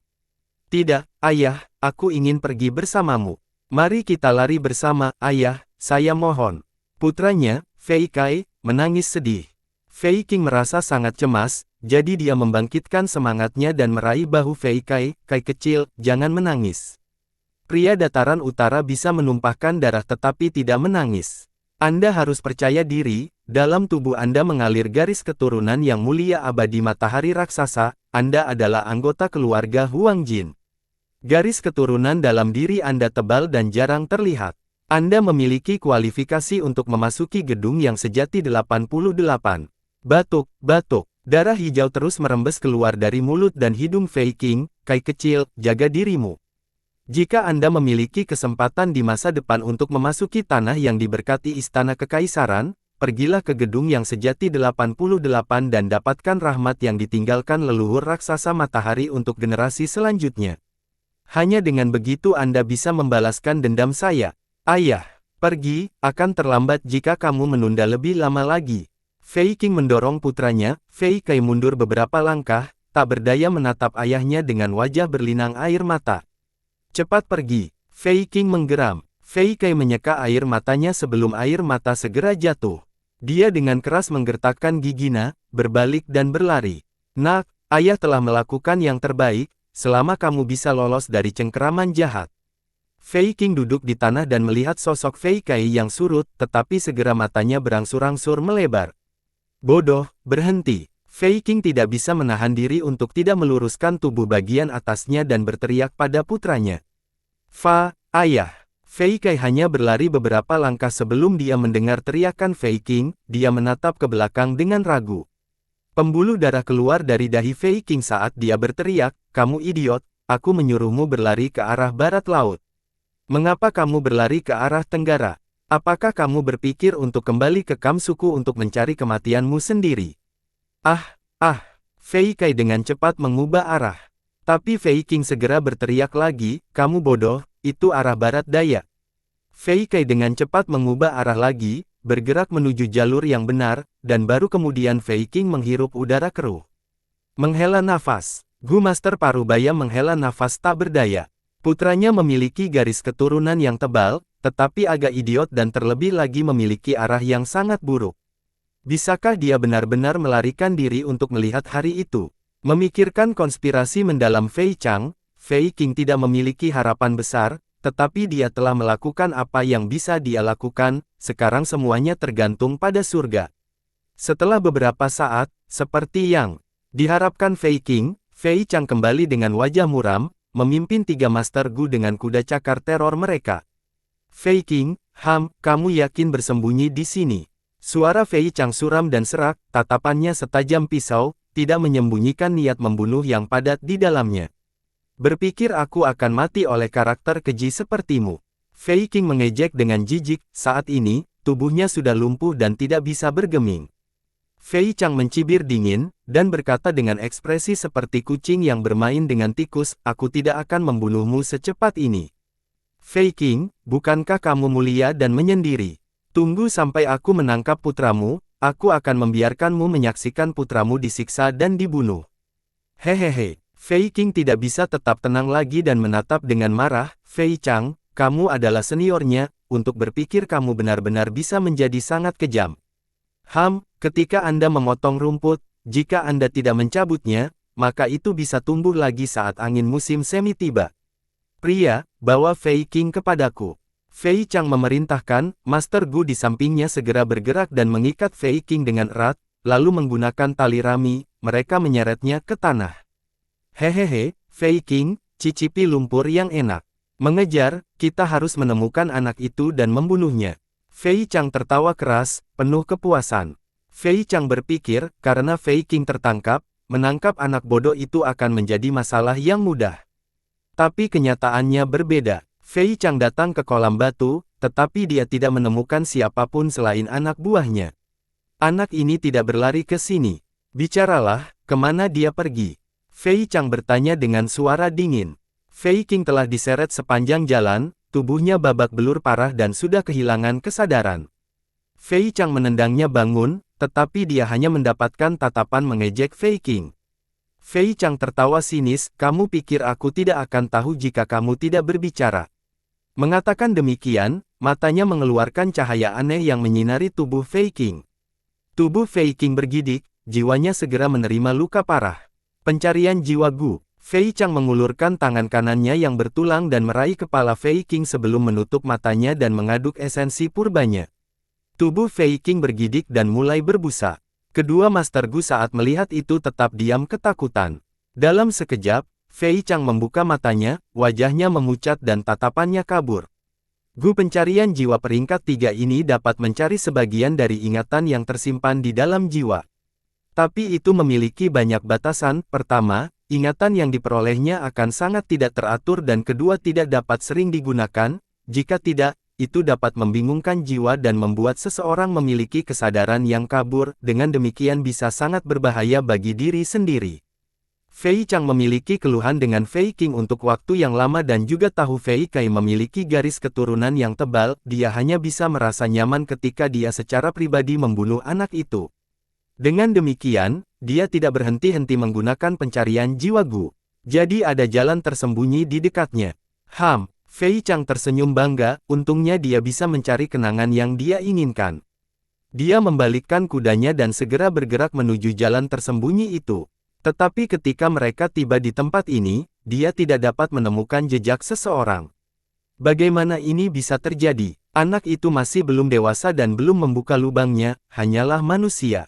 "Tidak, ayah, aku ingin pergi bersamamu. Mari kita lari bersama, ayah, saya mohon." Putranya, Fei Kai, menangis sedih. Fei Qing merasa sangat cemas, jadi dia membangkitkan semangatnya dan meraih bahu Fei Kai, "Kai kecil, jangan menangis. Pria dataran utara bisa menumpahkan darah tetapi tidak menangis. Anda harus percaya diri, dalam tubuh Anda mengalir garis keturunan yang mulia abadi matahari raksasa, Anda adalah anggota keluarga Huang Jin. Garis keturunan dalam diri Anda tebal dan jarang terlihat. Anda memiliki kualifikasi untuk memasuki gedung yang sejati 88. Batuk, batuk. Darah hijau terus merembes keluar dari mulut dan hidung Fei Qing. "Kai kecil, jaga dirimu. Jika Anda memiliki kesempatan di masa depan untuk memasuki tanah yang diberkati Istana Kekaisaran, pergilah ke gedung yang sejati 88 dan dapatkan rahmat yang ditinggalkan leluhur raksasa matahari untuk generasi selanjutnya. Hanya dengan begitu Anda bisa membalaskan dendam saya. Ayah, pergi, akan terlambat jika kamu menunda lebih lama lagi." Fei Qing mendorong putranya, Fei Kai mundur beberapa langkah, tak berdaya menatap ayahnya dengan wajah berlinang air mata. "Cepat pergi." Fei Qing menggeram. Fei Kai menyeka air matanya sebelum air mata segera jatuh. Dia dengan keras menggertakkan giginya, berbalik dan berlari. "Nak, ayah telah melakukan yang terbaik, selama kamu bisa lolos dari cengkeraman jahat." Fei Qing duduk di tanah dan melihat sosok Fei Kai yang surut, tetapi segera matanya berangsur-angsur melebar. "Bodoh, berhenti." Fei Qing tidak bisa menahan diri untuk tidak meluruskan tubuh bagian atasnya dan berteriak pada putranya. Fa, ayah. Fei Kai hanya berlari beberapa langkah sebelum dia mendengar teriakan Fei Qing, dia menatap ke belakang dengan ragu. Pembuluh darah keluar dari dahi Fei Qing saat dia berteriak, kamu idiot, aku menyuruhmu berlari ke arah barat laut. Mengapa kamu berlari ke arah tenggara? Apakah kamu berpikir untuk kembali ke Kamsuku untuk mencari kematianmu sendiri? Fei Kai dengan cepat mengubah arah. Tapi Fei Qing segera berteriak lagi, kamu bodoh, itu arah barat daya. Fei Kai dengan cepat mengubah arah lagi, bergerak menuju jalur yang benar, dan baru kemudian Fei Qing menghirup udara keruh. Menghela nafas. Gu Master Parubaya menghela nafas tak berdaya. Putranya memiliki garis keturunan yang tebal, tetapi agak idiot dan terlebih lagi memiliki arah yang sangat buruk. Bisakah dia benar-benar melarikan diri untuk melihat hari itu? Memikirkan konspirasi mendalam Fei Chang, Fei Qing tidak memiliki harapan besar, tetapi dia telah melakukan apa yang bisa dia lakukan, sekarang semuanya tergantung pada surga. Setelah beberapa saat, seperti yang diharapkan Fei Qing, Fei Chang kembali dengan wajah muram, memimpin 3 Master Gu dengan kuda cakar teror mereka. Fei Qing, kamu yakin bersembunyi di sini? Suara Fei Chang suram dan serak, tatapannya setajam pisau, tidak menyembunyikan niat membunuh yang padat di dalamnya. Berpikir aku akan mati oleh karakter keji sepertimu. Fei Qing mengejek dengan jijik, saat ini, tubuhnya sudah lumpuh dan tidak bisa bergeming. Fei Chang mencibir dingin, dan berkata dengan ekspresi seperti kucing yang bermain dengan tikus, aku tidak akan membunuhmu secepat ini. Fei Qing, bukankah kamu mulia dan menyendiri? Tunggu sampai aku menangkap putramu, aku akan membiarkanmu menyaksikan putramu disiksa dan dibunuh. Hehehe, Fei Qing tidak bisa tetap tenang lagi dan menatap dengan marah, Fei Chang, kamu adalah seniornya, untuk berpikir kamu benar-benar bisa menjadi sangat kejam. Ketika Anda memotong rumput, jika Anda tidak mencabutnya, maka itu bisa tumbuh lagi saat angin musim semi tiba. Pria, bawa Fei Qing kepadaku. Fei Chang memerintahkan, Master Gu di sampingnya segera bergerak dan mengikat Fei Qing dengan erat, lalu menggunakan tali rami, mereka menyeretnya ke tanah. Hehehe, Fei Qing, cicipi lumpur yang enak. Mengejar, kita harus menemukan anak itu dan membunuhnya. Fei Chang tertawa keras, penuh kepuasan. Fei Chang berpikir, karena Fei Qing tertangkap, menangkap anak bodoh itu akan menjadi masalah yang mudah. Tapi kenyataannya berbeda. Fei Chang datang ke kolam batu, tetapi dia tidak menemukan siapapun selain anak buahnya. Anak ini tidak berlari ke sini. Bicaralah, kemana dia pergi? Fei Chang bertanya dengan suara dingin. Fei Qing telah diseret sepanjang jalan, tubuhnya babak belur parah dan sudah kehilangan kesadaran. Fei Chang menendangnya bangun, tetapi dia hanya mendapatkan tatapan mengejek Fei Qing. Fei Chang tertawa sinis, kamu pikir aku tidak akan tahu jika kamu tidak berbicara. Mengatakan demikian, matanya mengeluarkan cahaya aneh yang menyinari tubuh Fei Qing. Tubuh Fei Qing bergidik, jiwanya segera menerima luka parah. Pencarian jiwa Gu. Fei Chang mengulurkan tangan kanannya yang bertulang dan meraih kepala Fei Qing sebelum menutup matanya dan mengaduk esensi purbanya. Tubuh Fei Qing bergidik dan mulai berbusa. Kedua Master Gu saat melihat itu tetap diam ketakutan. Dalam sekejap, Fei Chang membuka matanya, wajahnya memucat dan tatapannya kabur. Gu pencarian jiwa peringkat 3 ini dapat mencari sebagian dari ingatan yang tersimpan di dalam jiwa. Tapi itu memiliki banyak batasan. Pertama, ingatan yang diperolehnya akan sangat tidak teratur dan kedua tidak dapat sering digunakan. Jika tidak, itu dapat membingungkan jiwa dan membuat seseorang memiliki kesadaran yang kabur. Dengan demikian bisa sangat berbahaya bagi diri sendiri. Fei Chang memiliki keluhan dengan Fei Qing untuk waktu yang lama dan juga tahu Fei Kai memiliki garis keturunan yang tebal, dia hanya bisa merasa nyaman ketika dia secara pribadi membunuh anak itu. Dengan demikian, dia tidak berhenti-henti menggunakan pencarian jiwa Gu. Jadi ada jalan tersembunyi di dekatnya. Fei Chang tersenyum bangga, untungnya dia bisa mencari kenangan yang dia inginkan. Dia membalikkan kudanya dan segera bergerak menuju jalan tersembunyi itu. Tetapi ketika mereka tiba di tempat ini, dia tidak dapat menemukan jejak seseorang. Bagaimana ini bisa terjadi? Anak itu masih belum dewasa dan belum membuka lubangnya, hanyalah manusia.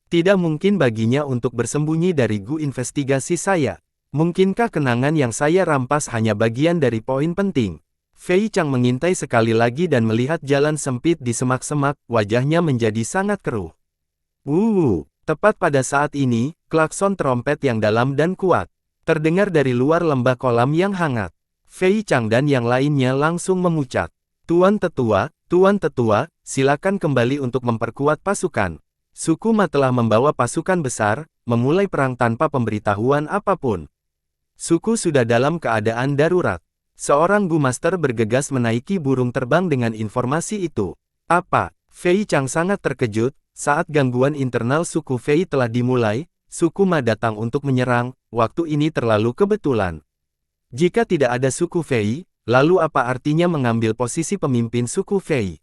Tidak mungkin baginya untuk bersembunyi dari Gu investigasi saya. Mungkinkah kenangan yang saya rampas hanya bagian dari poin penting? Fei Chang mengintai sekali lagi dan melihat jalan sempit di semak-semak, wajahnya menjadi sangat keruh. Tepat pada saat ini, klakson trompet yang dalam dan kuat terdengar dari luar lembah kolam yang hangat. Fei Chang dan yang lainnya langsung memucat. Tuan Tetua, silakan kembali untuk memperkuat pasukan. Suku Ma telah membawa pasukan besar, memulai perang tanpa pemberitahuan apapun. Suku sudah dalam keadaan darurat. Seorang Gu Master bergegas menaiki burung terbang dengan informasi itu. Apa? Fei Chang sangat terkejut, saat gangguan internal suku Fei telah dimulai, suku Ma datang untuk menyerang, waktu ini terlalu kebetulan. Jika tidak ada suku Fei, lalu apa artinya mengambil posisi pemimpin suku Fei?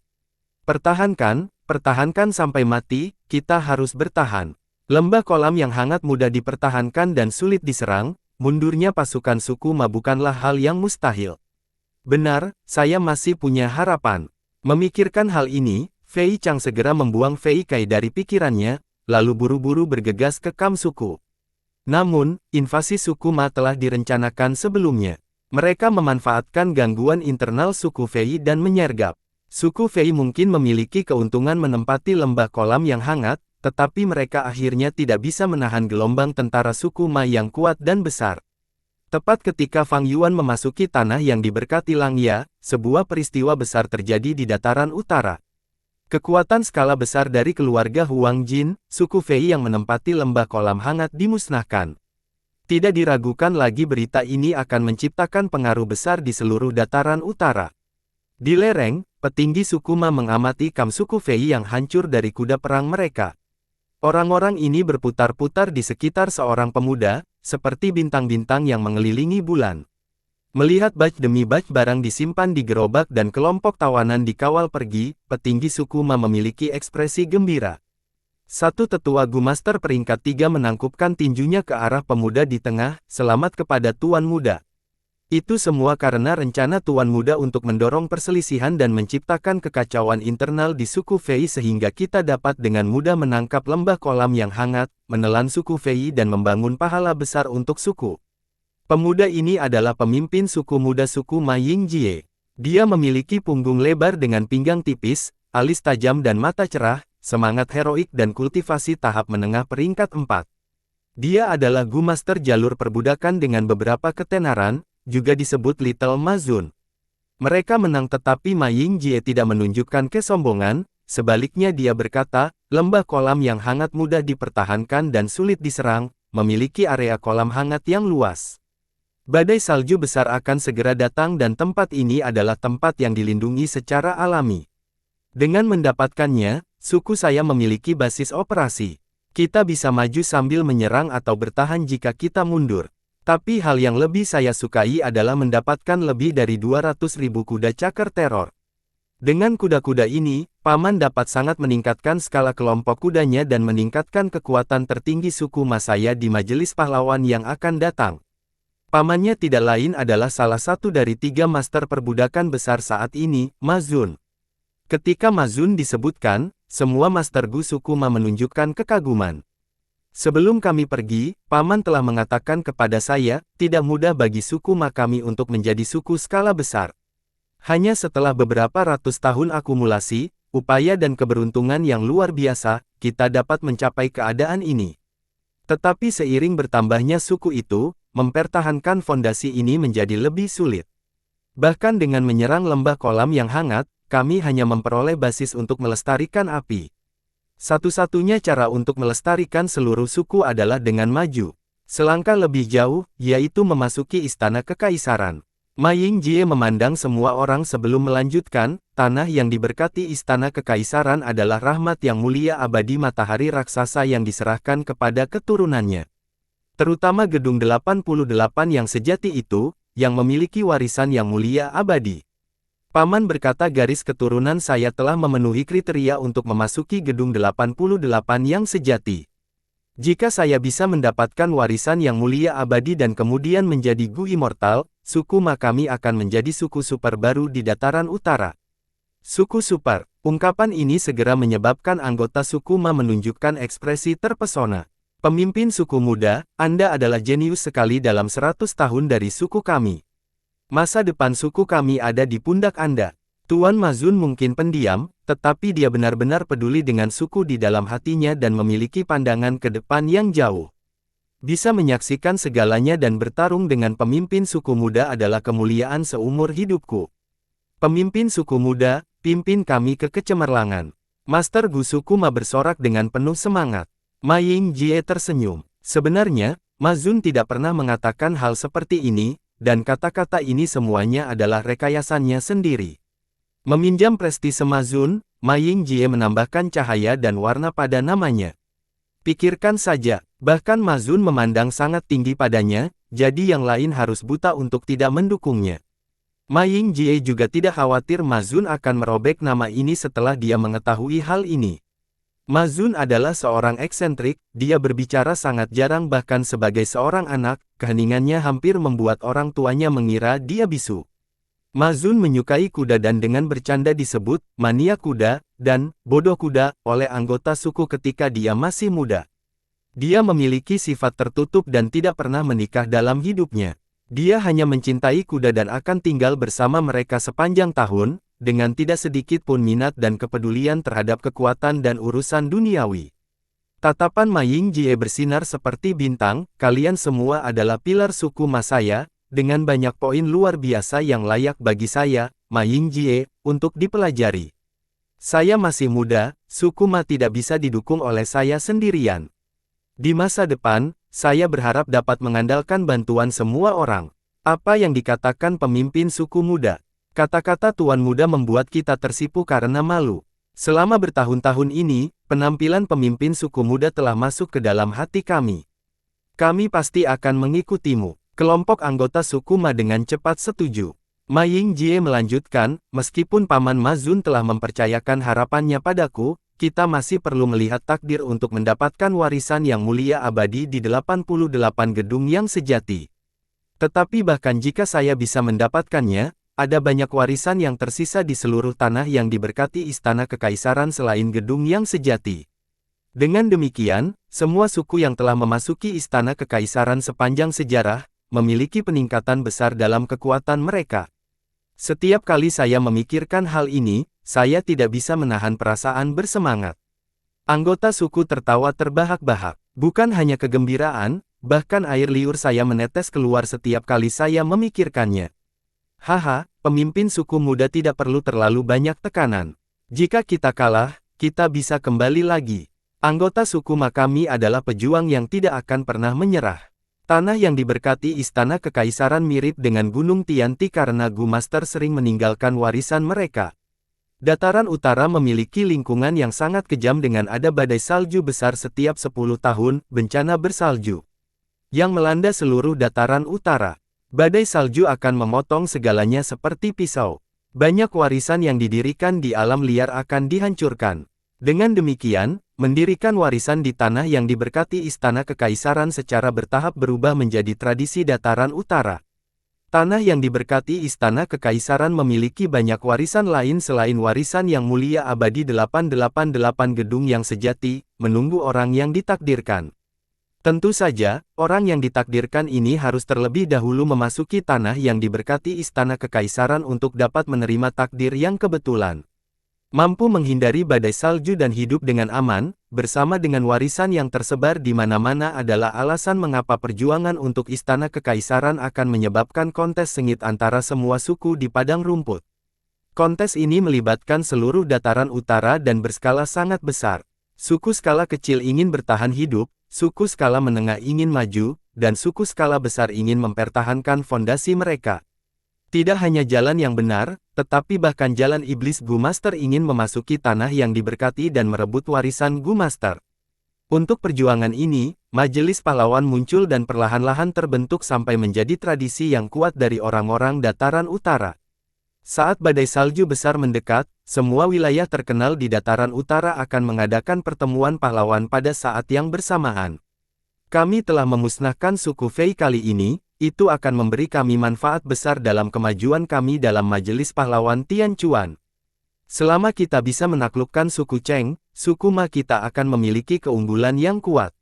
Pertahankan sampai mati, kita harus bertahan. Lembah kolam yang hangat mudah dipertahankan dan sulit diserang, mundurnya pasukan suku Ma bukanlah hal yang mustahil. Benar, saya masih punya harapan. Memikirkan hal ini, Fei Chang segera membuang Fei Kai dari pikirannya, lalu buru-buru bergegas ke kamp suku. Namun, invasi suku Ma telah direncanakan sebelumnya. Mereka memanfaatkan gangguan internal suku Fei dan menyergap. Suku Fei mungkin memiliki keuntungan menempati lembah kolam yang hangat, tetapi mereka akhirnya tidak bisa menahan gelombang tentara suku Ma yang kuat dan besar. Tepat ketika Fang Yuan memasuki tanah yang diberkati Langya, sebuah peristiwa besar terjadi di dataran utara. Kekuatan skala besar dari keluarga Huang Jin, suku Fei yang menempati lembah kolam hangat dimusnahkan. Tidak diragukan lagi berita ini akan menciptakan pengaruh besar di seluruh dataran utara. Di lereng, petinggi suku Ma mengamati kamp suku Fei yang hancur dari kuda perang mereka. Orang-orang ini berputar-putar di sekitar seorang pemuda, seperti bintang-bintang yang mengelilingi bulan. Melihat batch demi batch barang disimpan di gerobak dan kelompok tawanan dikawal pergi, petinggi suku Ma memiliki ekspresi gembira. Satu tetua Gu Master peringkat 3 menangkupkan tinjunya ke arah pemuda di tengah, selamat kepada Tuan Muda. Itu semua karena rencana Tuan Muda untuk mendorong perselisihan dan menciptakan kekacauan internal di suku Fei sehingga kita dapat dengan mudah menangkap lembah kolam yang hangat, menelan suku Fei dan membangun pahala besar untuk suku. Pemuda ini adalah pemimpin suku muda suku Ma Yingjie. Dia memiliki punggung lebar dengan pinggang tipis, alis tajam dan mata cerah, semangat heroik dan kultivasi tahap menengah peringkat 4. Dia adalah Gu Master jalur perbudakan dengan beberapa ketenaran, juga disebut Little Ma Zun. Mereka menang tetapi Ma Yingjie tidak menunjukkan kesombongan, sebaliknya dia berkata, lembah kolam yang hangat mudah dipertahankan dan sulit diserang, memiliki area kolam hangat yang luas. Badai salju besar akan segera datang dan tempat ini adalah tempat yang dilindungi secara alami. Dengan mendapatkannya, suku saya memiliki basis operasi. Kita bisa maju sambil menyerang atau bertahan jika kita mundur. Tapi hal yang lebih saya sukai adalah mendapatkan lebih dari 200.000 kuda cakar teror. Dengan kuda-kuda ini, Paman dapat sangat meningkatkan skala kelompok kudanya dan meningkatkan kekuatan tertinggi suku Ma saya di majelis pahlawan yang akan datang. Pamannya tidak lain adalah salah satu dari 3 master perbudakan besar saat ini, Ma Zun. Ketika Ma Zun disebutkan, semua master Gu suku Ma menunjukkan kekaguman. Sebelum kami pergi, Paman telah mengatakan kepada saya, tidak mudah bagi suku Ma kami untuk menjadi suku skala besar. Hanya setelah beberapa ratus tahun akumulasi, upaya dan keberuntungan yang luar biasa, kita dapat mencapai keadaan ini. Tetapi seiring bertambahnya suku itu, mempertahankan fondasi ini menjadi lebih sulit. Bahkan dengan menyerang lembah kolam yang hangat, kami hanya memperoleh basis untuk melestarikan api. Satu-satunya cara untuk melestarikan seluruh suku adalah dengan maju. Selangkah lebih jauh, yaitu memasuki istana kekaisaran. Ma Yingjie memandang semua orang sebelum melanjutkan, tanah yang diberkati istana kekaisaran adalah rahmat yang mulia abadi matahari raksasa yang diserahkan kepada keturunannya. Terutama gedung 88 yang sejati itu, yang memiliki warisan yang mulia abadi. Paman berkata garis keturunan saya telah memenuhi kriteria untuk memasuki gedung 88 yang sejati. Jika saya bisa mendapatkan warisan yang mulia abadi dan kemudian menjadi Gu Immortal, suku Ma kami akan menjadi suku super baru di dataran utara. Suku super, Ungkapan ini segera menyebabkan anggota suku Ma menunjukkan ekspresi terpesona. Pemimpin suku muda, Anda adalah jenius sekali dalam 100 tahun dari suku kami. Masa depan suku kami ada di pundak Anda. Tuan Mazun mungkin pendiam, tetapi dia benar-benar peduli dengan suku di dalam hatinya dan memiliki pandangan ke depan yang jauh. Bisa menyaksikan segalanya dan bertarung dengan pemimpin suku muda adalah kemuliaan seumur hidupku. Pemimpin suku muda, pimpin kami ke kecemerlangan. Master Gu suku Ma bersorak dengan penuh semangat. Ma Yingjie tersenyum. Sebenarnya, Mazun tidak pernah mengatakan hal seperti ini, dan kata-kata ini semuanya adalah rekayasannya sendiri. Meminjam prestise Mazun, Ma Yingjie menambahkan cahaya dan warna pada namanya. Pikirkan saja, bahkan Mazun memandang sangat tinggi padanya, jadi yang lain harus buta untuk tidak mendukungnya. Ma Yingjie juga tidak khawatir Mazun akan merobek nama ini setelah dia mengetahui hal ini. Mazun adalah seorang eksentrik, dia berbicara sangat jarang bahkan sebagai seorang anak, keheningannya hampir membuat orang tuanya mengira dia bisu. Mazun menyukai kuda dan dengan bercanda disebut mania kuda dan bodoh kuda oleh anggota suku ketika dia masih muda. Dia memiliki sifat tertutup dan tidak pernah menikah dalam hidupnya. Dia hanya mencintai kuda dan akan tinggal bersama mereka sepanjang tahun, dengan tidak sedikit pun minat dan kepedulian terhadap kekuatan dan urusan duniawi. Tatapan Ma Yingjie bersinar seperti bintang, kalian semua adalah pilar suku Ma saya, dengan banyak poin luar biasa yang layak bagi saya, Ma Yingjie, untuk dipelajari. Saya masih muda, suku Ma tidak bisa didukung oleh saya sendirian. Di masa depan, saya berharap dapat mengandalkan bantuan semua orang. Apa yang dikatakan pemimpin suku muda? Kata-kata tuan muda membuat kita tersipu karena malu. Selama bertahun-tahun ini, penampilan pemimpin suku muda telah masuk ke dalam hati kami. Kami pasti akan mengikutimu. Kelompok anggota suku Ma dengan cepat setuju. Ma Yingjie melanjutkan, meskipun Paman Mazun telah mempercayakan harapannya padaku, kita masih perlu melihat takdir untuk mendapatkan warisan yang mulia abadi di 88 gedung yang sejati. Tetapi bahkan jika saya bisa mendapatkannya, ada banyak warisan yang tersisa di seluruh tanah yang diberkati istana kekaisaran selain gedung yang sejati. Dengan demikian, semua suku yang telah memasuki istana kekaisaran sepanjang sejarah, memiliki peningkatan besar dalam kekuatan mereka. Setiap kali saya memikirkan hal ini, saya tidak bisa menahan perasaan bersemangat. Anggota suku tertawa terbahak-bahak. Bukan hanya kegembiraan, bahkan air liur saya menetes keluar setiap kali saya memikirkannya. Haha, pemimpin suku muda tidak perlu terlalu banyak tekanan. Jika kita kalah, kita bisa kembali lagi. Anggota suku Ma kami adalah pejuang yang tidak akan pernah menyerah. Tanah yang diberkati istana kekaisaran mirip dengan Gunung Tianti karena Gu Master sering meninggalkan warisan mereka. Dataran utara memiliki lingkungan yang sangat kejam dengan ada badai salju besar setiap 10 tahun, bencana bersalju, yang melanda seluruh dataran utara. Badai salju akan memotong segalanya seperti pisau. Banyak warisan yang didirikan di alam liar akan dihancurkan. Dengan demikian, mendirikan warisan di tanah yang diberkati istana kekaisaran secara bertahap berubah menjadi tradisi dataran utara. Tanah yang diberkati istana kekaisaran memiliki banyak warisan lain selain warisan yang mulia abadi 888 gedung yang sejati, menunggu orang yang ditakdirkan. Tentu saja, orang yang ditakdirkan ini harus terlebih dahulu memasuki tanah yang diberkati istana kekaisaran untuk dapat menerima takdir yang kebetulan. Mampu menghindari badai salju dan hidup dengan aman, bersama dengan warisan yang tersebar di mana-mana adalah alasan mengapa perjuangan untuk istana kekaisaran akan menyebabkan kontes sengit antara semua suku di padang rumput. Kontes ini melibatkan seluruh dataran utara dan berskala sangat besar. Suku skala kecil ingin bertahan hidup, suku skala menengah ingin maju, dan suku skala besar ingin mempertahankan fondasi mereka. Tidak hanya jalan yang benar, tetapi bahkan jalan iblis Gu Master ingin memasuki tanah yang diberkati dan merebut warisan Gu Master. Untuk perjuangan ini, majelis pahlawan muncul dan perlahan-lahan terbentuk sampai menjadi tradisi yang kuat dari orang-orang dataran utara. Saat badai salju besar mendekat, semua wilayah terkenal di dataran utara akan mengadakan pertemuan pahlawan pada saat yang bersamaan. Kami telah memusnahkan suku Fei kali ini. Itu akan memberi kami manfaat besar dalam kemajuan kami dalam majelis pahlawan Tianquan. Selama kita bisa menaklukkan suku Cheng, suku Ma kita akan memiliki keunggulan yang kuat.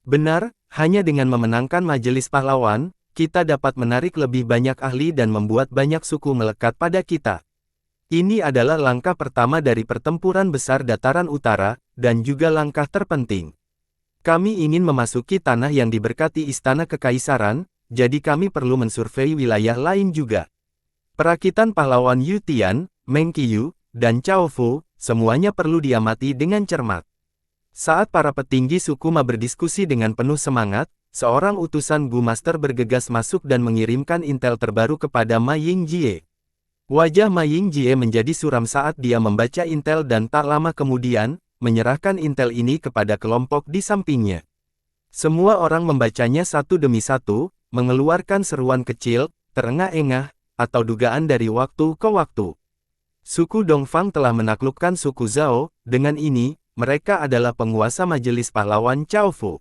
Benar, hanya dengan memenangkan Majelis Pahlawan, kita dapat menarik lebih banyak ahli dan membuat banyak suku melekat pada kita. Ini adalah langkah pertama dari pertempuran besar dataran utara, dan juga langkah terpenting. Kami ingin memasuki tanah yang diberkati Istana Kekaisaran, jadi kami perlu mensurvei wilayah lain juga. Perakitan pahlawan Yu Tian, Meng Qiu, dan Cao Fu, semuanya perlu diamati dengan cermat. Saat para petinggi suku Ma berdiskusi dengan penuh semangat, seorang utusan Gu Master bergegas masuk dan mengirimkan intel terbaru kepada Ma Yingjie. Wajah Ma Yingjie menjadi suram saat dia membaca intel dan tak lama kemudian, menyerahkan intel ini kepada kelompok di sampingnya. Semua orang membacanya satu demi satu, mengeluarkan seruan kecil, terengah-engah, atau dugaan dari waktu ke waktu. Suku Dongfang telah menaklukkan suku Zhao, dengan ini, mereka adalah penguasa Majelis Pahlawan Cao Fu.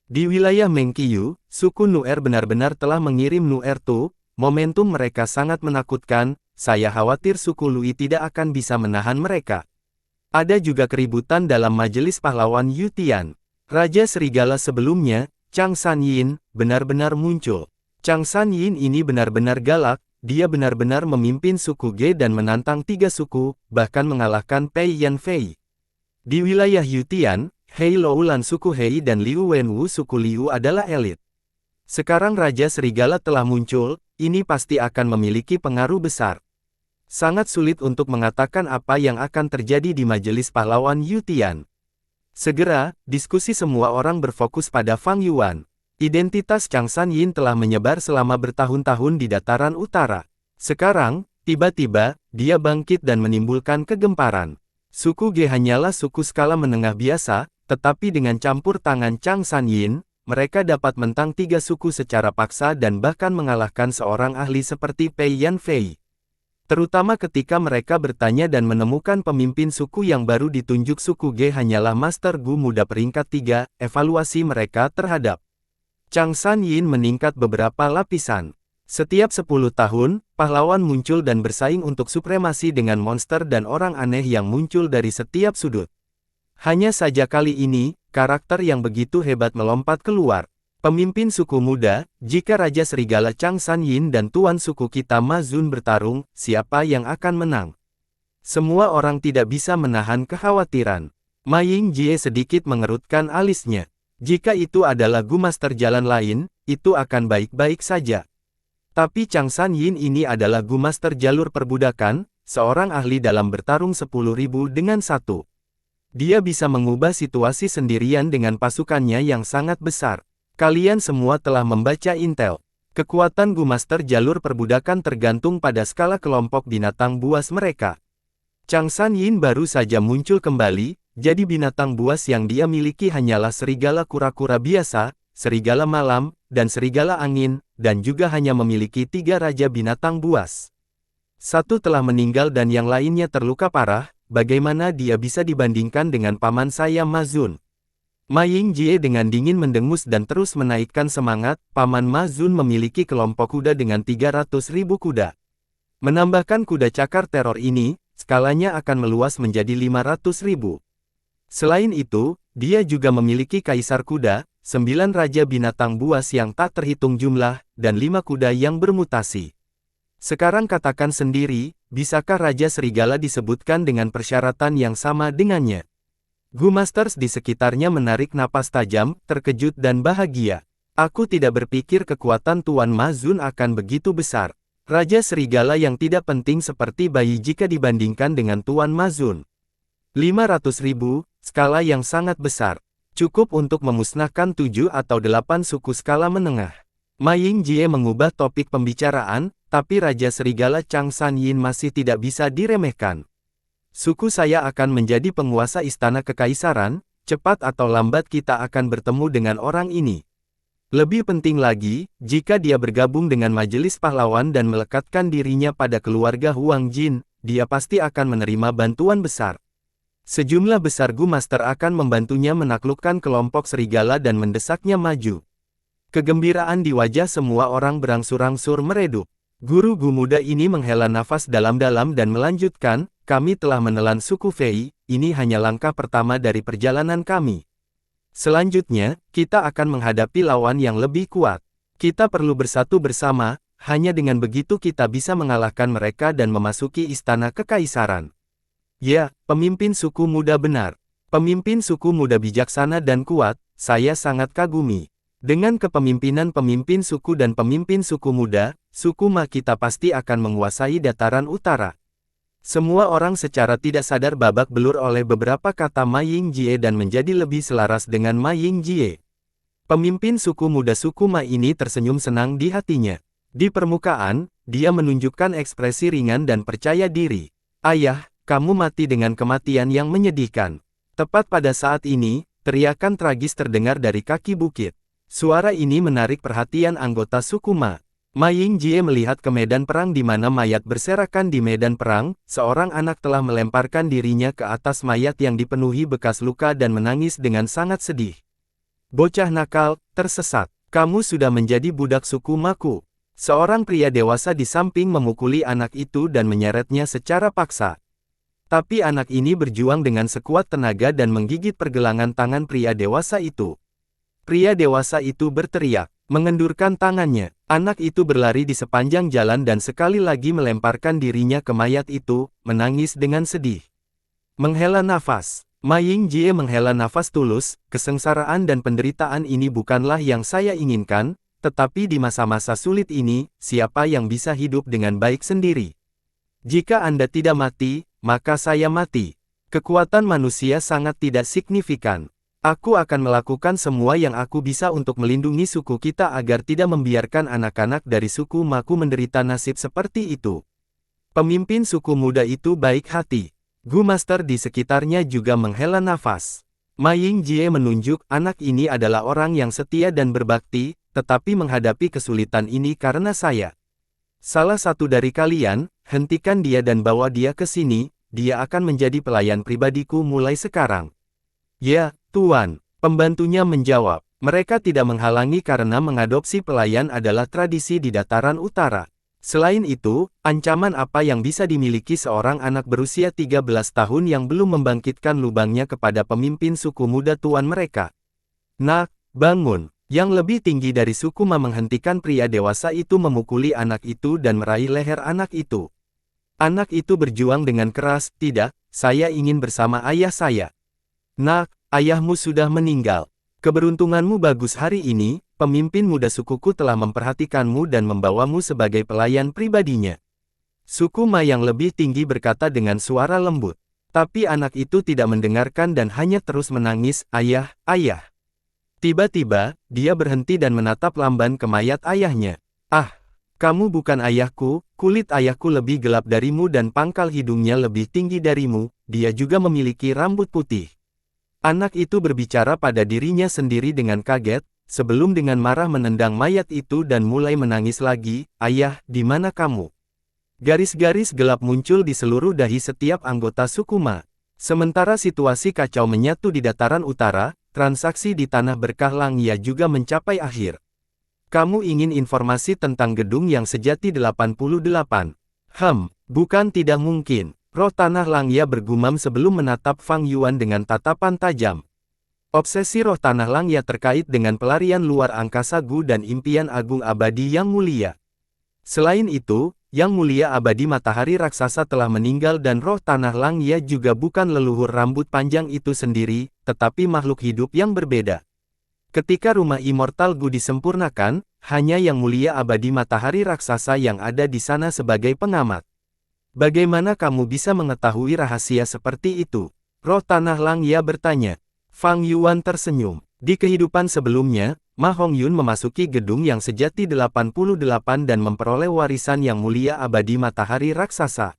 Di wilayah Meng Qiu, suku Nuer benar-benar telah mengirim Nuer Tu, momentum mereka sangat menakutkan. Saya khawatir suku Lui tidak akan bisa menahan mereka. Ada juga keributan dalam Majelis Pahlawan Yu Tian. Raja Serigala sebelumnya, Chang San Yin, benar-benar muncul. Chang San Yin ini benar-benar galak, dia benar-benar memimpin suku Ge dan menantang 3 suku, bahkan mengalahkan Pei Yanfei. Di wilayah Yu Tian, Hei Loulan suku Hei dan Liu Wenwu suku Liu adalah elit. Sekarang Raja Serigala telah muncul, ini pasti akan memiliki pengaruh besar. Sangat sulit untuk mengatakan apa yang akan terjadi di Majelis Pahlawan Yu Tian. Segera, diskusi semua orang berfokus pada Fang Yuan. Identitas Chang San Yin telah menyebar selama bertahun-tahun di dataran utara. Sekarang, tiba-tiba, dia bangkit dan menimbulkan kegemparan. Suku Ge hanyalah suku skala menengah biasa, tetapi dengan campur tangan Chang San Yin, mereka dapat mentang 3 suku secara paksa dan bahkan mengalahkan seorang ahli seperti Pei Yanfei. Terutama ketika mereka bertanya dan menemukan pemimpin suku yang baru ditunjuk suku Ge hanyalah Master Gu muda peringkat 3, evaluasi mereka terhadap Chang San Yin meningkat beberapa lapisan. Setiap 10 tahun, pahlawan muncul dan bersaing untuk supremasi dengan monster dan orang aneh yang muncul dari setiap sudut. Hanya saja kali ini, karakter yang begitu hebat melompat keluar. Pemimpin suku muda, jika Raja Serigala Chang San Yin dan Tuan suku kita Ma Zun bertarung, siapa yang akan menang? Semua orang tidak bisa menahan kekhawatiran. Ma Yingjie sedikit mengerutkan alisnya. Jika itu adalah Gu Master jalan lain, itu akan baik-baik saja. Tapi Chang San Yin ini adalah Gu Master jalur perbudakan, seorang ahli dalam bertarung 10.000 dengan 1. Dia bisa mengubah situasi sendirian dengan pasukannya yang sangat besar. Kalian semua telah membaca intel. Kekuatan Gu Master jalur perbudakan tergantung pada skala kelompok binatang buas mereka. Chang San Yin baru saja muncul kembali, jadi binatang buas yang dia miliki hanyalah serigala kura-kura biasa, serigala malam, dan serigala angin, dan juga hanya memiliki 3 raja binatang buas. Satu telah meninggal dan yang lainnya terluka parah, bagaimana dia bisa dibandingkan dengan paman saya Ma Zun? Ma Yingjie dengan dingin mendengus dan terus menaikkan semangat, Paman Ma Zun memiliki kelompok kuda dengan 300.000 kuda. Menambahkan kuda cakar teror ini, skalanya akan meluas menjadi 500.000. Selain itu, dia juga memiliki kaisar kuda, 9 raja binatang buas yang tak terhitung jumlah, dan 5 kuda yang bermutasi. Sekarang katakan sendiri, bisakah Raja Serigala disebutkan dengan persyaratan yang sama dengannya? Gu Masters di sekitarnya menarik napas tajam, terkejut dan bahagia. Aku tidak berpikir kekuatan Tuan Ma Zun akan begitu besar. Raja Serigala yang tidak penting seperti bayi jika dibandingkan dengan Tuan Ma Zun. 500.000, skala yang sangat besar. Cukup untuk memusnahkan 7 atau 8 suku skala menengah. Ma Yingjie mengubah topik pembicaraan, tapi Raja Serigala Chang San Yin masih tidak bisa diremehkan. Suku saya akan menjadi penguasa Istana Kekaisaran, cepat atau lambat kita akan bertemu dengan orang ini. Lebih penting lagi, jika dia bergabung dengan Majelis Pahlawan dan melekatkan dirinya pada keluarga Huang Jin, dia pasti akan menerima bantuan besar. Sejumlah besar Gu Master akan membantunya menaklukkan kelompok serigala dan mendesaknya maju. Kegembiraan di wajah semua orang berangsur-angsur meredup. Guru Gu muda ini menghela nafas dalam-dalam dan melanjutkan, kami telah menelan suku Fei, ini hanya langkah pertama dari perjalanan kami. Selanjutnya, kita akan menghadapi lawan yang lebih kuat. Kita perlu bersatu bersama, hanya dengan begitu kita bisa mengalahkan mereka dan memasuki istana kekaisaran. Ya, pemimpin suku muda benar. Pemimpin suku muda bijaksana dan kuat, saya sangat kagumi. Dengan kepemimpinan pemimpin suku dan pemimpin suku muda, suku Ma kita pasti akan menguasai dataran utara. Semua orang secara tidak sadar babak belur oleh beberapa kata Ma Yingjie dan menjadi lebih selaras dengan Ma Yingjie. Pemimpin suku muda suku Ma ini tersenyum senang di hatinya. Di permukaan, dia menunjukkan ekspresi ringan dan percaya diri. Ayah, kamu mati dengan kematian yang menyedihkan. Tepat pada saat ini, teriakan tragis terdengar dari kaki bukit. Suara ini menarik perhatian anggota suku Ma. Ma Yingjie melihat ke medan perang di mana mayat berserakan di medan perang, seorang anak telah melemparkan dirinya ke atas mayat yang dipenuhi bekas luka dan menangis dengan sangat sedih. Bocah nakal, tersesat. Kamu sudah menjadi budak suku Maku. Seorang pria dewasa di samping memukuli anak itu dan menyeretnya secara paksa. Tapi anak ini berjuang dengan sekuat tenaga dan menggigit pergelangan tangan pria dewasa itu. Pria dewasa itu berteriak, mengendurkan tangannya. Anak itu berlari di sepanjang jalan dan sekali lagi melemparkan dirinya ke mayat itu, menangis dengan sedih. Menghela nafas. Ma Yingjie menghela nafas tulus, kesengsaraan dan penderitaan ini bukanlah yang saya inginkan, tetapi di masa-masa sulit ini, siapa yang bisa hidup dengan baik sendiri? Jika Anda tidak mati, maka saya mati. Kekuatan manusia sangat tidak signifikan. Aku akan melakukan semua yang aku bisa untuk melindungi suku kita agar tidak membiarkan anak-anak dari suku Maku menderita nasib seperti itu. Pemimpin suku muda itu baik hati. Gu Master di sekitarnya juga menghela nafas. Ma Yingjie menunjuk anak ini adalah orang yang setia dan berbakti, tetapi menghadapi kesulitan ini karena saya. Salah satu dari kalian, hentikan dia dan bawa dia ke sini, dia akan menjadi pelayan pribadiku mulai sekarang. Ya, Tuan, pembantunya menjawab. Mereka tidak menghalangi karena mengadopsi pelayan adalah tradisi di dataran utara. Selain itu, ancaman apa yang bisa dimiliki seorang anak berusia 13 tahun yang belum membangkitkan lubangnya kepada pemimpin suku muda tuan mereka? Nak, bangun. Yang lebih tinggi dari suku Ma menghentikan pria dewasa itu memukuli anak itu dan meraih leher anak itu. Anak itu berjuang dengan keras, tidak, saya ingin bersama ayah saya. Nak, ayahmu sudah meninggal. Keberuntunganmu bagus hari ini, pemimpin muda sukuku telah memperhatikanmu dan membawamu sebagai pelayan pribadinya. Suku Ma yang lebih tinggi berkata dengan suara lembut. Tapi anak itu tidak mendengarkan dan hanya terus menangis, ayah, ayah. Tiba-tiba, dia berhenti dan menatap lamban ke mayat ayahnya. Ah, kamu bukan ayahku, kulit ayahku lebih gelap darimu dan pangkal hidungnya lebih tinggi darimu, dia juga memiliki rambut putih. Anak itu berbicara pada dirinya sendiri dengan kaget, sebelum dengan marah menendang mayat itu dan mulai menangis lagi, ayah, di mana kamu? Garis-garis gelap muncul di seluruh dahi setiap anggota suku Ma. Sementara situasi kacau menyatu di dataran utara, transaksi di tanah berkah Langya juga mencapai akhir. Kamu ingin informasi tentang gedung yang sejati 88? Bukan tidak mungkin. Roh tanah Langya bergumam sebelum menatap Fang Yuan dengan tatapan tajam. Obsesi roh tanah Langya terkait dengan pelarian luar angkasa Gu dan impian agung abadi yang mulia. Selain itu, Yang Mulia Abadi Matahari Raksasa telah meninggal dan roh tanah Langya juga bukan leluhur rambut panjang itu sendiri, tetapi makhluk hidup yang berbeda. Ketika rumah immortal Gu disempurnakan, hanya Yang Mulia Abadi Matahari Raksasa yang ada di sana sebagai pengamat. Bagaimana kamu bisa mengetahui rahasia seperti itu? Roh tanah Langya bertanya. Fang Yuan tersenyum. Di kehidupan sebelumnya, Ma Hongyun memasuki gedung yang sejati 88 dan memperoleh warisan Yang Mulia Abadi Matahari Raksasa.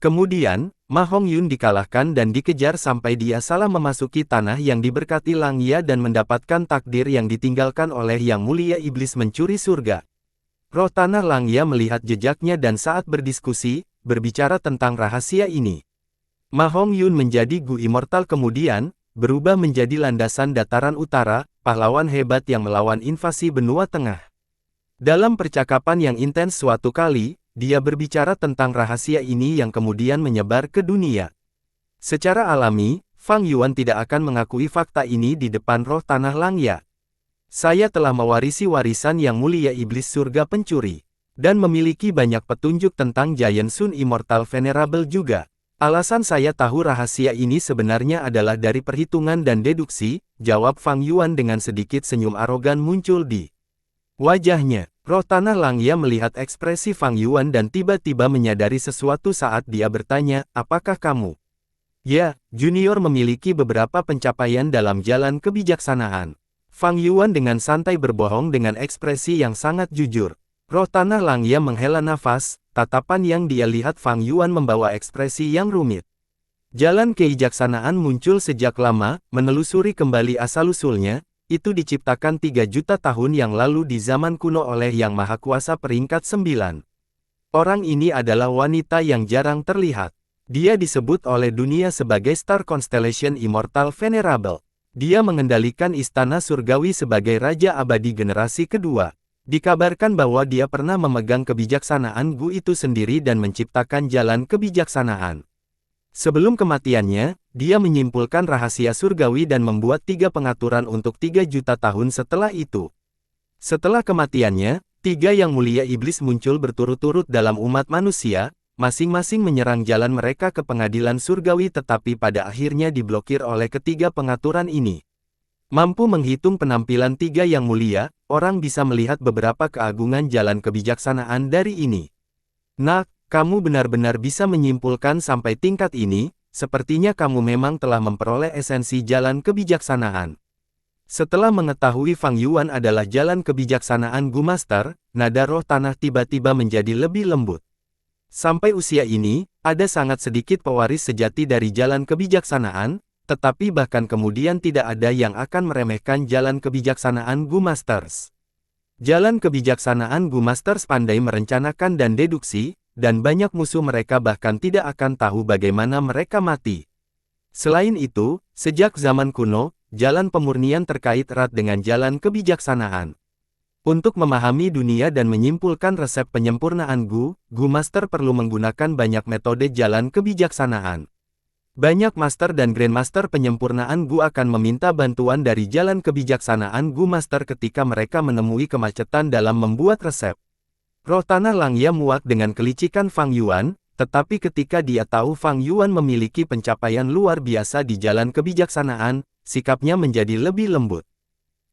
Kemudian, Ma Hongyun dikalahkan dan dikejar sampai dia salah memasuki tanah yang diberkati Langya dan mendapatkan takdir yang ditinggalkan oleh Yang Mulia Iblis mencuri surga. Roh tanah Langya melihat jejaknya dan saat berdiskusi, berbicara tentang rahasia ini. Ma Hongyun menjadi Gu Immortal kemudian, berubah menjadi landasan dataran utara, pahlawan hebat yang melawan invasi benua tengah. Dalam percakapan yang intens suatu kali, dia berbicara tentang rahasia ini yang kemudian menyebar ke dunia. Secara alami, Fang Yuan tidak akan mengakui fakta ini di depan roh tanah Langya. Saya telah mewarisi warisan yang mulia iblis surga pencuri, dan memiliki banyak petunjuk tentang Giant Sun Immortal Venerable juga. Alasan saya tahu rahasia ini sebenarnya adalah dari perhitungan dan deduksi, jawab Fang Yuan dengan sedikit senyum arogan muncul di wajahnya. Roh tanah Langya melihat ekspresi Fang Yuan dan tiba-tiba menyadari sesuatu saat dia bertanya, apakah kamu? Ya, Junior memiliki beberapa pencapaian dalam jalan kebijaksanaan. Fang Yuan dengan santai berbohong dengan ekspresi yang sangat jujur. Roh tanah Langya menghela nafas, tatapan yang dia lihat Fang Yuan membawa ekspresi yang rumit. Jalan kebijaksanaan muncul sejak lama, menelusuri kembali asal-usulnya, itu diciptakan 3 juta tahun yang lalu di zaman kuno oleh Yang Maha Kuasa peringkat 9. Orang ini adalah wanita yang jarang terlihat. Dia disebut oleh dunia sebagai Star Constellation Immortal Venerable. Dia mengendalikan istana surgawi sebagai Raja Abadi generasi kedua. Dikabarkan bahwa dia pernah memegang kebijaksanaan Gu itu sendiri dan menciptakan jalan kebijaksanaan. Sebelum kematiannya, dia menyimpulkan rahasia surgawi dan membuat 3 pengaturan untuk 3 juta tahun setelah itu. Setelah kematiannya, 3 yang mulia iblis muncul berturut-turut dalam umat manusia, masing-masing menyerang jalan mereka ke pengadilan surgawi tetapi pada akhirnya diblokir oleh ketiga pengaturan ini. Mampu menghitung penampilan 3 yang mulia, orang bisa melihat beberapa keagungan jalan kebijaksanaan dari ini. Nak, kamu benar-benar bisa menyimpulkan sampai tingkat ini, sepertinya kamu memang telah memperoleh esensi jalan kebijaksanaan. Setelah mengetahui Fang Yuan adalah jalan kebijaksanaan Gu Master, nada roh tanah tiba-tiba menjadi lebih lembut. Sampai usia ini, ada sangat sedikit pewaris sejati dari jalan kebijaksanaan, tetapi bahkan kemudian tidak ada yang akan meremehkan jalan kebijaksanaan Gu Masters. Jalan kebijaksanaan Gu Masters pandai merencanakan dan deduksi, dan banyak musuh mereka bahkan tidak akan tahu bagaimana mereka mati. Selain itu, sejak zaman kuno, jalan pemurnian terkait erat dengan jalan kebijaksanaan. Untuk memahami dunia dan menyimpulkan resep penyempurnaan Gu Master perlu menggunakan banyak metode jalan kebijaksanaan. Banyak Master dan Grandmaster penyempurnaan Gu akan meminta bantuan dari jalan kebijaksanaan Gu Master ketika mereka menemui kemacetan dalam membuat resep. Roh tanah Langya muak dengan kelicikan Fang Yuan, tetapi ketika dia tahu Fang Yuan memiliki pencapaian luar biasa di jalan kebijaksanaan, sikapnya menjadi lebih lembut.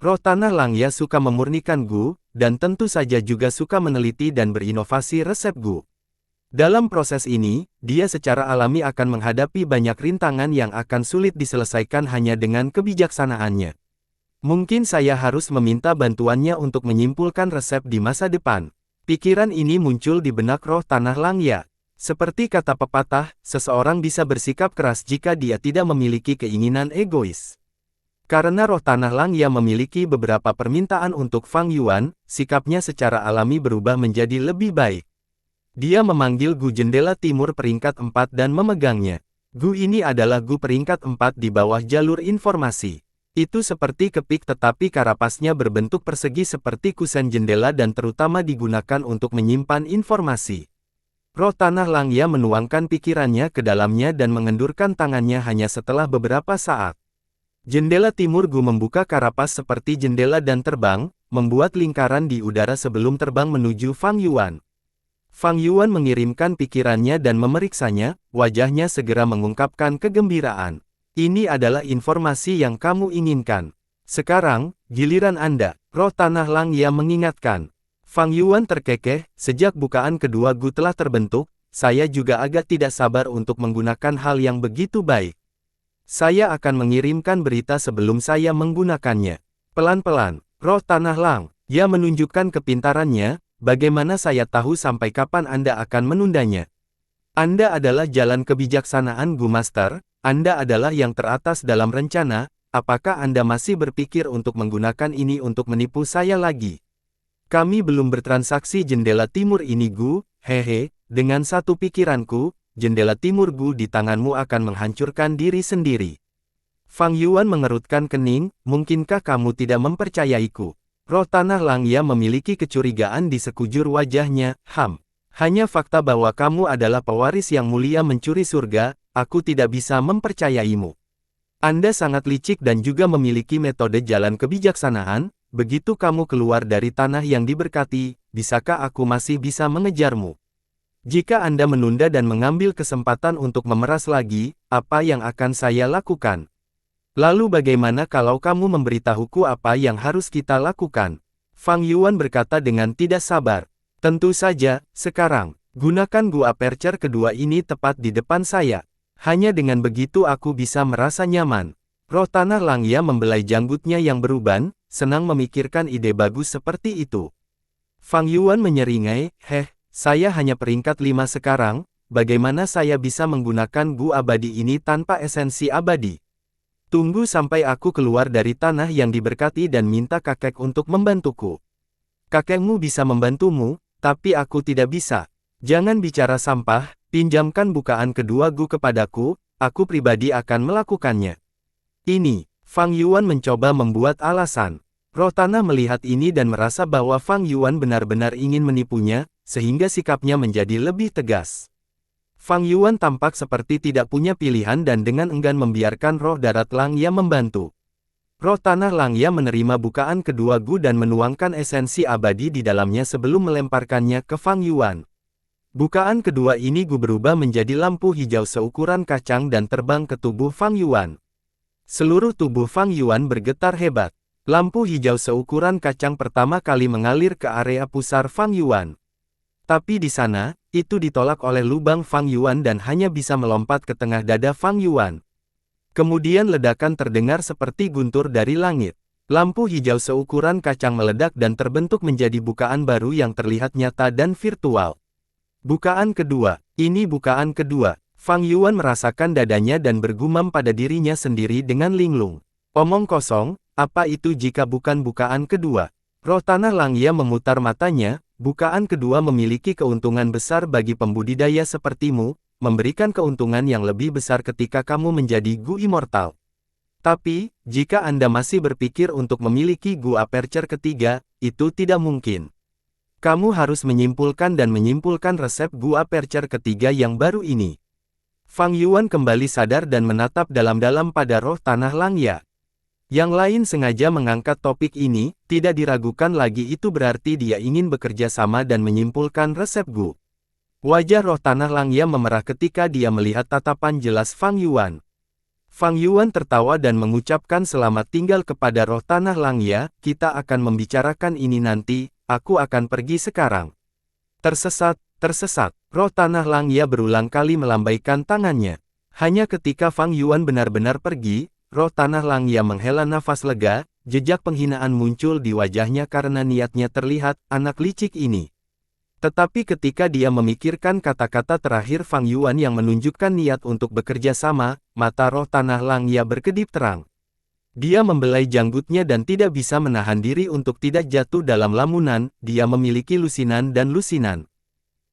Roh tanah Langya suka memurnikan Gu, dan tentu saja juga suka meneliti dan berinovasi resep Gu. Dalam proses ini, dia secara alami akan menghadapi banyak rintangan yang akan sulit diselesaikan hanya dengan kebijaksanaannya. Mungkin saya harus meminta bantuannya untuk menyimpulkan resep di masa depan. Pikiran ini muncul di benak roh tanah Langya. Seperti kata pepatah, seseorang bisa bersikap keras jika dia tidak memiliki keinginan egois. Karena roh tanah Langya memiliki beberapa permintaan untuk Fang Yuan, sikapnya secara alami berubah menjadi lebih baik. Dia memanggil Gu Jendela Timur peringkat 4 dan memegangnya. Gu ini adalah Gu peringkat 4 di bawah jalur informasi. Itu seperti kepik tetapi karapasnya berbentuk persegi seperti kusen jendela dan terutama digunakan untuk menyimpan informasi. Roh tanah Langya menuangkan pikirannya ke dalamnya dan mengendurkan tangannya hanya setelah beberapa saat. Jendela timur Gu membuka karapas seperti jendela dan terbang, membuat lingkaran di udara sebelum terbang menuju Fang Yuan. Fang Yuan mengirimkan pikirannya dan memeriksanya, wajahnya segera mengungkapkan kegembiraan. Ini adalah informasi yang kamu inginkan. Sekarang, giliran Anda, roh tanah Langya mengingatkan. Fang Yuan terkekeh, sejak bukaan kedua Gu telah terbentuk, saya juga agak tidak sabar untuk menggunakan hal yang begitu baik. Saya akan mengirimkan berita sebelum saya menggunakannya. Pelan-pelan, roh tanah Langya menunjukkan kepintarannya, bagaimana saya tahu sampai kapan Anda akan menundanya. Anda adalah jalan kebijaksanaan Gu Master. Anda adalah yang teratas dalam rencana, apakah Anda masih berpikir untuk menggunakan ini untuk menipu saya lagi? Kami belum bertransaksi jendela timur ini Gu, hehe, dengan satu pikiranku, jendela timur Gu di tanganmu akan menghancurkan diri sendiri. Fang Yuan mengerutkan kening, mungkinkah kamu tidak mempercayaiku? Roh tanah Langya memiliki kecurigaan di sekujur wajahnya, Hanya fakta bahwa kamu adalah pewaris yang mulia mencuri surga, aku tidak bisa mempercayaimu. Anda sangat licik dan juga memiliki metode jalan kebijaksanaan, begitu kamu keluar dari tanah yang diberkati, bisakah aku masih bisa mengejarmu? Jika Anda menunda dan mengambil kesempatan untuk memeras lagi, apa yang akan saya lakukan? Lalu bagaimana kalau kamu memberitahuku apa yang harus kita lakukan? Fang Yuan berkata dengan tidak sabar. Tentu saja, sekarang, gunakan gua aperture kedua ini tepat di depan saya. Hanya dengan begitu aku bisa merasa nyaman. Roh tanah Langya membelai janggutnya yang beruban, senang memikirkan ide bagus seperti itu. Fang Yuan menyeringai, saya hanya peringkat 5 sekarang, bagaimana saya bisa menggunakan gua abadi ini tanpa esensi abadi? Tunggu sampai aku keluar dari tanah yang diberkati dan minta kakek untuk membantuku. Kakekmu bisa membantumu, tapi aku tidak bisa. Jangan bicara sampah, pinjamkan bukaan kedua Gu kepadaku, aku pribadi akan melakukannya. Ini, Fang Yuan mencoba membuat alasan. Roh tanah melihat ini dan merasa bahwa Fang Yuan benar-benar ingin menipunya, sehingga sikapnya menjadi lebih tegas. Fang Yuan tampak seperti tidak punya pilihan dan dengan enggan membiarkan roh darat Langya membantu. Roh tanah Langya menerima bukaan kedua Gu dan menuangkan esensi abadi di dalamnya sebelum melemparkannya ke Fang Yuan. Bukaan kedua ini Gu berubah menjadi lampu hijau seukuran kacang dan terbang ke tubuh Fang Yuan. Seluruh tubuh Fang Yuan bergetar hebat. Lampu hijau seukuran kacang pertama kali mengalir ke area pusar Fang Yuan. Tapi di sana, itu ditolak oleh lubang Fang Yuan dan hanya bisa melompat ke tengah dada Fang Yuan. Kemudian ledakan terdengar seperti guntur dari langit. Lampu hijau seukuran kacang meledak dan terbentuk menjadi bukaan baru yang terlihat nyata dan virtual. Bukaan kedua, ini bukaan kedua. Fang Yuan merasakan dadanya dan bergumam pada dirinya sendiri dengan linglung. Omong kosong, apa itu jika bukan bukaan kedua? Roh tanah Langya memutar matanya, bukaan kedua memiliki keuntungan besar bagi pembudidaya sepertimu, memberikan keuntungan yang lebih besar ketika kamu menjadi Gu Immortal. Tapi, jika Anda masih berpikir untuk memiliki Gu Aperture ketiga, itu tidak mungkin. Kamu harus menyimpulkan dan menyimpulkan resep Gu Aperture ketiga yang baru ini. Fang Yuan kembali sadar dan menatap dalam-dalam pada roh tanah Langya. Yang lain sengaja mengangkat topik ini, tidak diragukan lagi itu berarti dia ingin bekerja sama dan menyimpulkan resep Gu. Wajah roh tanah Langya memerah ketika dia melihat tatapan jelas Fang Yuan. Fang Yuan tertawa dan mengucapkan selamat tinggal kepada roh tanah Langya, kita akan membicarakan ini nanti, aku akan pergi sekarang. Tersesat, roh tanah Langya berulang kali melambaikan tangannya. Hanya ketika Fang Yuan benar-benar pergi, roh tanah Langya menghela nafas lega, jejak penghinaan muncul di wajahnya karena niatnya terlihat, anak licik ini. Tetapi ketika dia memikirkan kata-kata terakhir Fang Yuan yang menunjukkan niat untuk bekerja sama, mata roh tanah Langya berkedip terang. Dia membelai janggutnya dan tidak bisa menahan diri untuk tidak jatuh dalam lamunan, dia memiliki lusinan dan lusinan.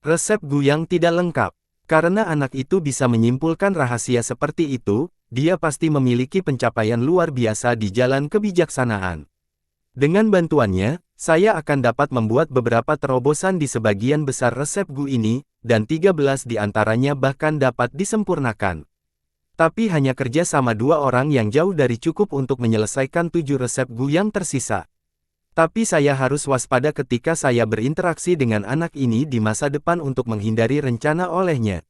Resep Gu yang tidak lengkap. Karena anak itu bisa menyimpulkan rahasia seperti itu, dia pasti memiliki pencapaian luar biasa di jalan kebijaksanaan. Dengan bantuannya, saya akan dapat membuat beberapa terobosan di sebagian besar resep Gu ini, dan 13 di antaranya bahkan dapat disempurnakan. Tapi hanya kerja sama dua orang yang jauh dari cukup untuk menyelesaikan 7 resep Gu yang tersisa. Tapi saya harus waspada ketika saya berinteraksi dengan anak ini di masa depan untuk menghindari rencana olehnya.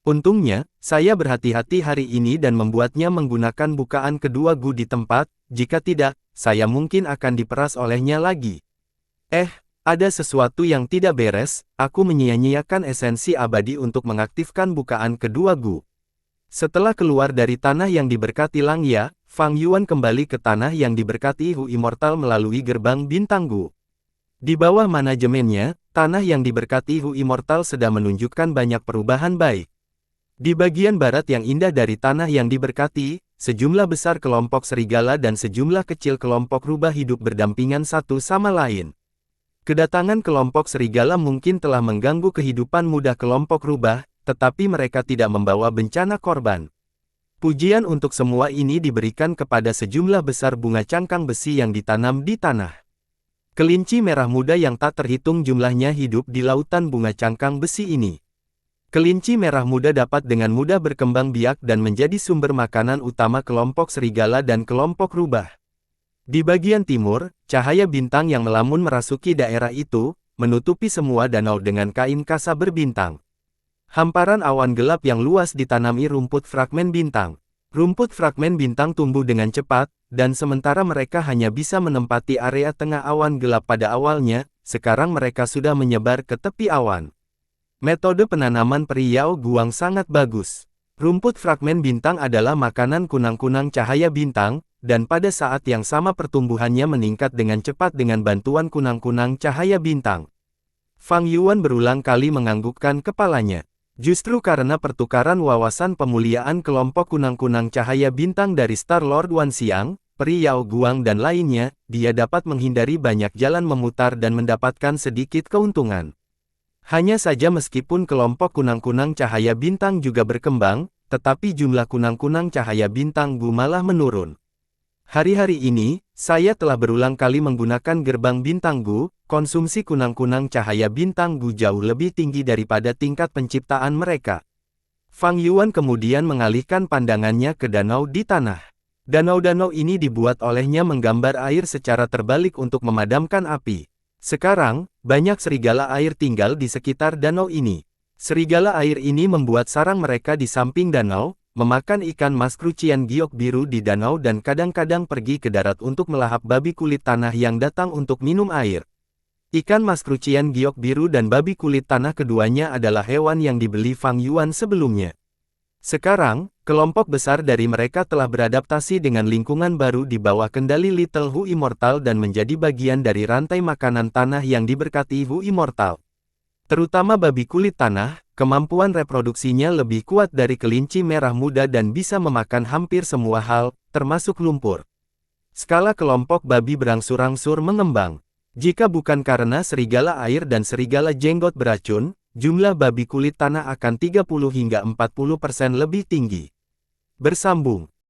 Untungnya, saya berhati-hati hari ini dan membuatnya menggunakan bukaan kedua Gu di tempat, jika tidak, saya mungkin akan diperas olehnya lagi. Ada sesuatu yang tidak beres, aku menyia-nyiakan esensi abadi untuk mengaktifkan bukaan kedua Gu. Setelah keluar dari tanah yang diberkati Langya, Fang Yuan kembali ke tanah yang diberkati Hu Immortal melalui gerbang bintang Gu. Di bawah manajemennya, tanah yang diberkati Hu Immortal sedang menunjukkan banyak perubahan baik. Di bagian barat yang indah dari tanah yang diberkati, sejumlah besar kelompok serigala dan sejumlah kecil kelompok rubah hidup berdampingan satu sama lain. Kedatangan kelompok serigala mungkin telah mengganggu kehidupan mudah kelompok rubah, tetapi mereka tidak membawa bencana korban. Pujian untuk semua ini diberikan kepada sejumlah besar bunga cangkang besi yang ditanam di tanah. Kelinci merah muda yang tak terhitung jumlahnya hidup di lautan bunga cangkang besi ini. Kelinci merah muda dapat dengan mudah berkembang biak dan menjadi sumber makanan utama kelompok serigala dan kelompok rubah. Di bagian timur, cahaya bintang yang melamun merasuki daerah itu, menutupi semua danau dengan kain kasa berbintang. Hamparan awan gelap yang luas ditanami rumput fragmen bintang. Rumput fragmen bintang tumbuh dengan cepat, dan sementara mereka hanya bisa menempati area tengah awan gelap pada awalnya, sekarang mereka sudah menyebar ke tepi awan. Metode penanaman peri Yao Guang sangat bagus. Rumput fragmen bintang adalah makanan kunang-kunang cahaya bintang, dan pada saat yang sama pertumbuhannya meningkat dengan cepat dengan bantuan kunang-kunang cahaya bintang. Fang Yuan berulang kali menganggukkan kepalanya. Justru karena pertukaran wawasan pemuliaan kelompok kunang-kunang cahaya bintang dari Star-Lord Wan Xiang, peri Yao Guang dan lainnya, dia dapat menghindari banyak jalan memutar dan mendapatkan sedikit keuntungan. Hanya saja meskipun kelompok kunang-kunang cahaya bintang juga berkembang, tetapi jumlah kunang-kunang cahaya bintang Gu malah menurun. Hari-hari ini, saya telah berulang kali menggunakan gerbang bintang Gu, konsumsi kunang-kunang cahaya bintang Gu jauh lebih tinggi daripada tingkat penciptaan mereka. Fang Yuan kemudian mengalihkan pandangannya ke danau di tanah. Danau-danau ini dibuat olehnya menggambar air secara terbalik untuk memadamkan api. Sekarang, banyak serigala air tinggal di sekitar danau ini. Serigala air ini membuat sarang mereka di samping danau, memakan ikan mas krucian giok biru di danau dan kadang-kadang pergi ke darat untuk melahap babi kulit tanah yang datang untuk minum air. Ikan mas krucian giok biru dan babi kulit tanah keduanya adalah hewan yang dibeli Fang Yuan sebelumnya. Sekarang, kelompok besar dari mereka telah beradaptasi dengan lingkungan baru di bawah kendali Little Hu Immortal dan menjadi bagian dari rantai makanan tanah yang diberkati Hu Immortal. Terutama babi kulit tanah, kemampuan reproduksinya lebih kuat dari kelinci merah muda dan bisa memakan hampir semua hal, termasuk lumpur. Skala kelompok babi berangsur-angsur mengembang. Jika bukan karena serigala air dan serigala jenggot beracun, jumlah babi kulit tanah akan 30 hingga 40% lebih tinggi. Bersambung.